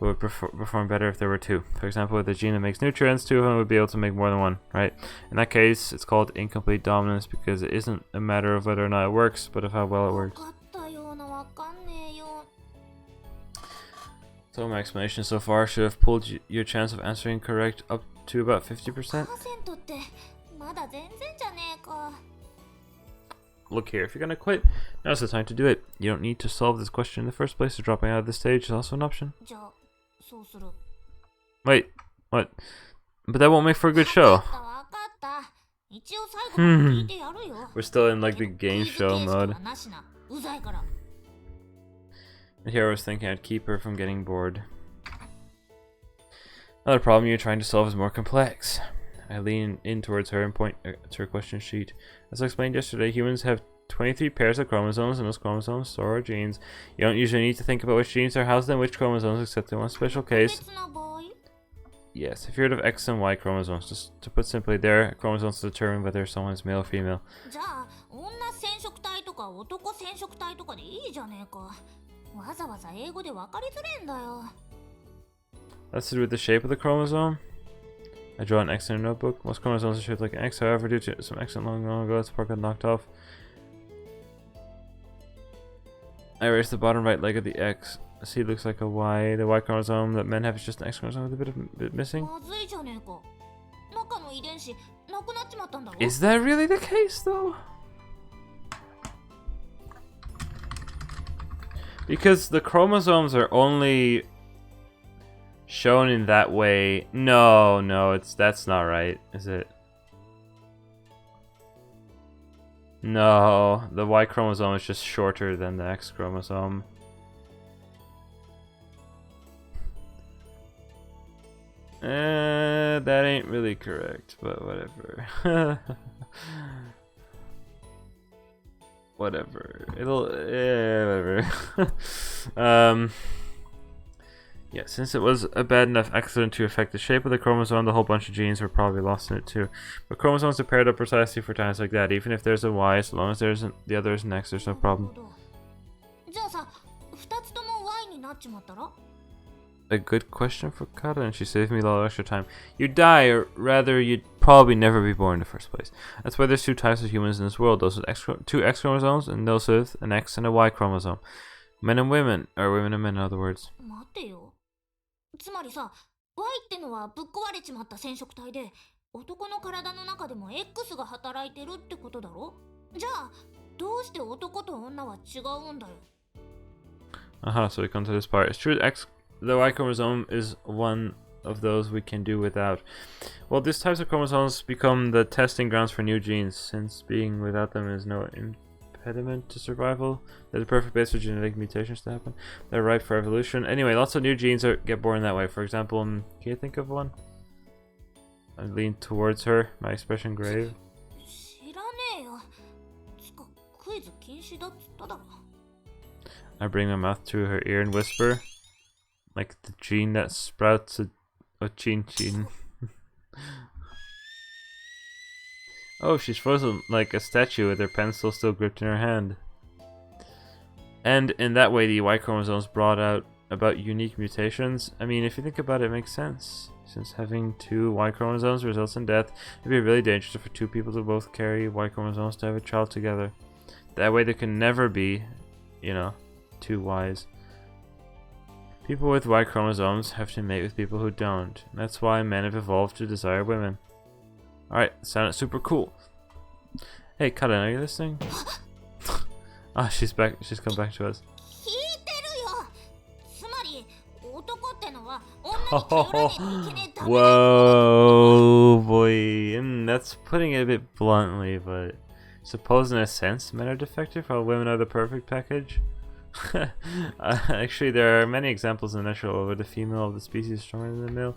but would perform better if there were two. For example, with a gene that makes nutrients, two of them would be able to make more than one, right? In that case, it's called incomplete dominance because it isn't a matter of whether or not it works, but of how well it works. So my explanation so far should have pulled your chance of answering correct up to about 50%. Look here, if you're gonna quit, now's the time to do it. You don't need to solve this question in the first place, so dropping out of this stage is also an option. Wait, what? But that won't make for a good show. We're still in like the game show mode. And here I was thinking I'd keep her from getting bored. Another problem you're trying to solve is more complex. I lean in towards her and point to her question sheet. As I explained yesterday, humans have 23 pairs of chromosomes, and those chromosomes store our genes. You don't usually need to think about which genes are housed in which chromosomes, except in one special case. Yes, if you're heard of X and Y chromosomes, just to put simply, they're chromosomes to determine whether someone is male or female. That's to do with the shape of the chromosome. I draw an X in a notebook. Most chromosomes are shaped like an X, however, due to some accident long ago, its part got knocked off. I erased the bottom right leg of the X. See, it looks like a Y. The Y chromosome that men have is just an X chromosome with a bit missing. Is that really the case, though? Because the chromosomes are only shown in that way. No, that's not right, is it? No, the Y chromosome is just shorter than the X chromosome. That ain't really correct, but whatever. Whatever. Whatever. Yeah, since it was a bad enough accident to affect the shape of the chromosome, the whole bunch of genes were probably lost in it too. But chromosomes are paired up precisely for times like that. Even if there's a Y, so long as the other is an X, there's no problem. a good question for Kata, and she saved me a lot of extra time. You die, or rather, you'd probably never be born in the first place. That's why there's two types of humans in this world: those with two X chromosomes, and those with an X and a Y chromosome. Men and women, or women and men, in other words. 待てよ。つまりさ、Y ってのはぶっ壊れちまった染色体で、男の体の中でも X が働いてるってことだろ？じゃあ、どうして男と女は違うんだよ。So we come to this part. It's true that the Y chromosome is one of those we can do without. Well, these types of chromosomes become the testing grounds for new genes, since being without them is no impediment to survival. They're the perfect base for genetic mutations to happen. They're ripe for evolution. Anyway, lots of new genes get born that way. For example, can you think of one? I lean towards her, my expression grave. 知らねえよ。つか、クイズ禁止だっつっただろ。I bring my mouth to her ear and whisper, like the gene that sprouts a chin chin. Oh, she's frozen like a statue with her pencil still gripped in her hand. And in that way, the Y chromosomes brought out about unique mutations. I mean, if you think about it, it makes sense. Since having two Y chromosomes results in death, it'd be really dangerous for two people to both carry Y chromosomes to have a child together. That way, there can never be, you know, two Ys. People with Y chromosomes have to mate with people who don't. That's why men have evolved to desire women. Alright, sounded super cool. Hey, Kata, are you listening? Ah, she's back. She's come back to us. 聞いてるよ。つまり、男ってのは女に頼らねえといけねえダメだ。 Whoa, boy. That's putting it a bit bluntly, but suppose in a sense men are defective while women are the perfect package. Actually, there are many examples in the natural world where the female of the species is stronger than the male,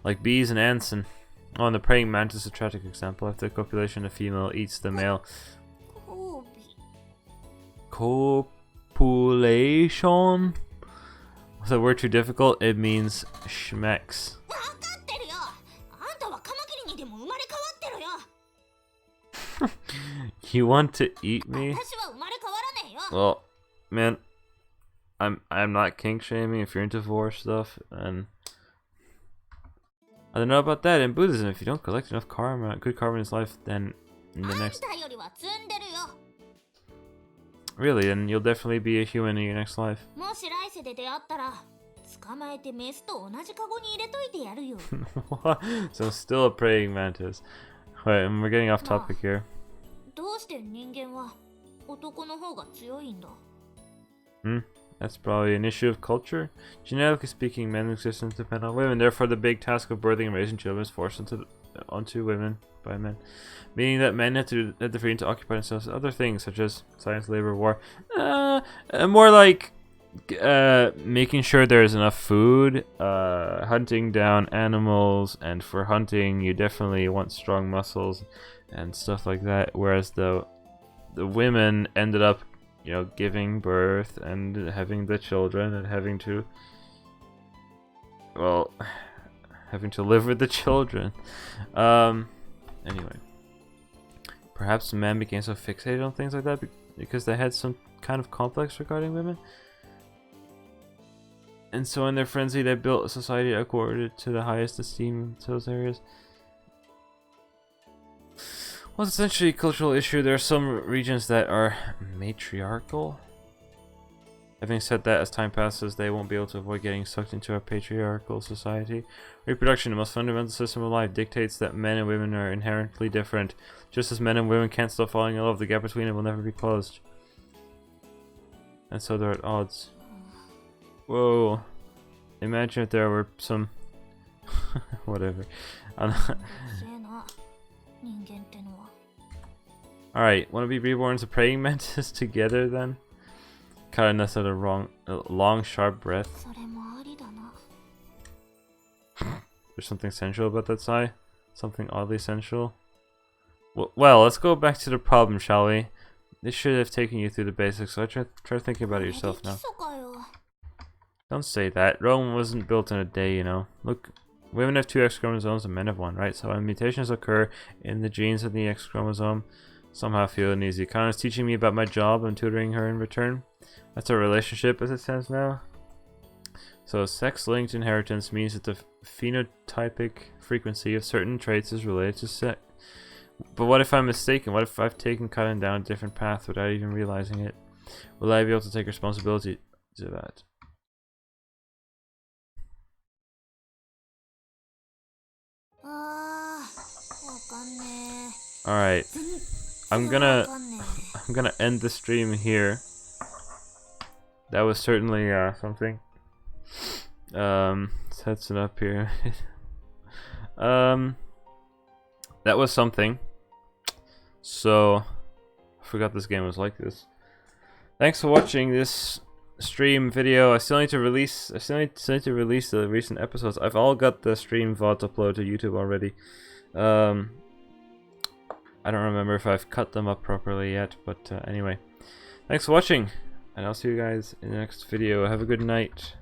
like bees and ants, and the praying mantis, a tragic example. After copulation, the female eats the male. Copulation? Was that word too difficult? It means schmecks. わかってるよ。あんたはカマキリにでも生まれ変わってろよ。 You want to eat me? 私は生まれ変わらねえよ。 Well, man, I'm not kink shaming if you're into divorce stuff, and I don't know about that. In Buddhism, if you don't collect enough karma, good karma in this life, then in the あん next, たよりは積んでるよ。 really, then you'll definitely be a human in your next life. もし来世で出会ったら、捕まえてメスと同じカゴに入れといてやるよ。 So still a praying mantis. Wait, and we're getting off topic here. どうして人間は男の方が強いんだ？ That's probably an issue of culture. Genetically speaking, men's existence depend on women. Therefore, the big task of birthing and raising children is forced onto women by men, meaning that men have the freedom to occupy themselves with other things such as science, labor, war. More like making sure there is enough food, hunting down animals, and for hunting, you definitely want strong muscles and stuff like that. Whereas the women ended up, you know, giving birth and having the children and having to live with the children. Anyway, perhaps men became so fixated on things like that because they had some kind of complex regarding women, and so in their frenzy they built a society accorded to the highest esteem in those areas. Well, it's essentially a cultural issue. There are some regions that are matriarchal. Having said that, as time passes, they won't be able to avoid getting sucked into a patriarchal society. Reproduction, the most fundamental system of life, dictates that men and women are inherently different. Just as men and women can't stop falling in love, the gap between them will never be closed. And so they're at odds. Whoa. Imagine if there were some... whatever. Alright, wanna be reborn as a praying mantis together then? Kinda that's a long sharp breath. There's something sensual about that sigh? Something oddly sensual? Well, let's go back to the problem, shall we? This should have taken you through the basics, so try thinking about it yourself now. Don't say that. Rome wasn't built in a day, you know. Look, women have 2 X chromosomes and men have 1, right? So when mutations occur in the genes of the X chromosome, somehow feel uneasy. Kana's teaching me about my job and tutoring her in return. That's our relationship as it stands now. So sex-linked inheritance means that the phenotypic frequency of certain traits is related to sex. But what if I'm mistaken? What if I've taken Cutting down a different path without even realizing it? Will I be able to take responsibility to that? Alright. I'm gonna end the stream here. That was certainly something. Sets it up here. That was something. So I forgot this game was like this. Thanks for watching this stream video. I still need to release the recent episodes. I've all got the stream VODs uploaded to YouTube already. I don't remember if I've cut them up properly yet, but anyway. Thanks for watching, and I'll see you guys in the next video. Have a good night.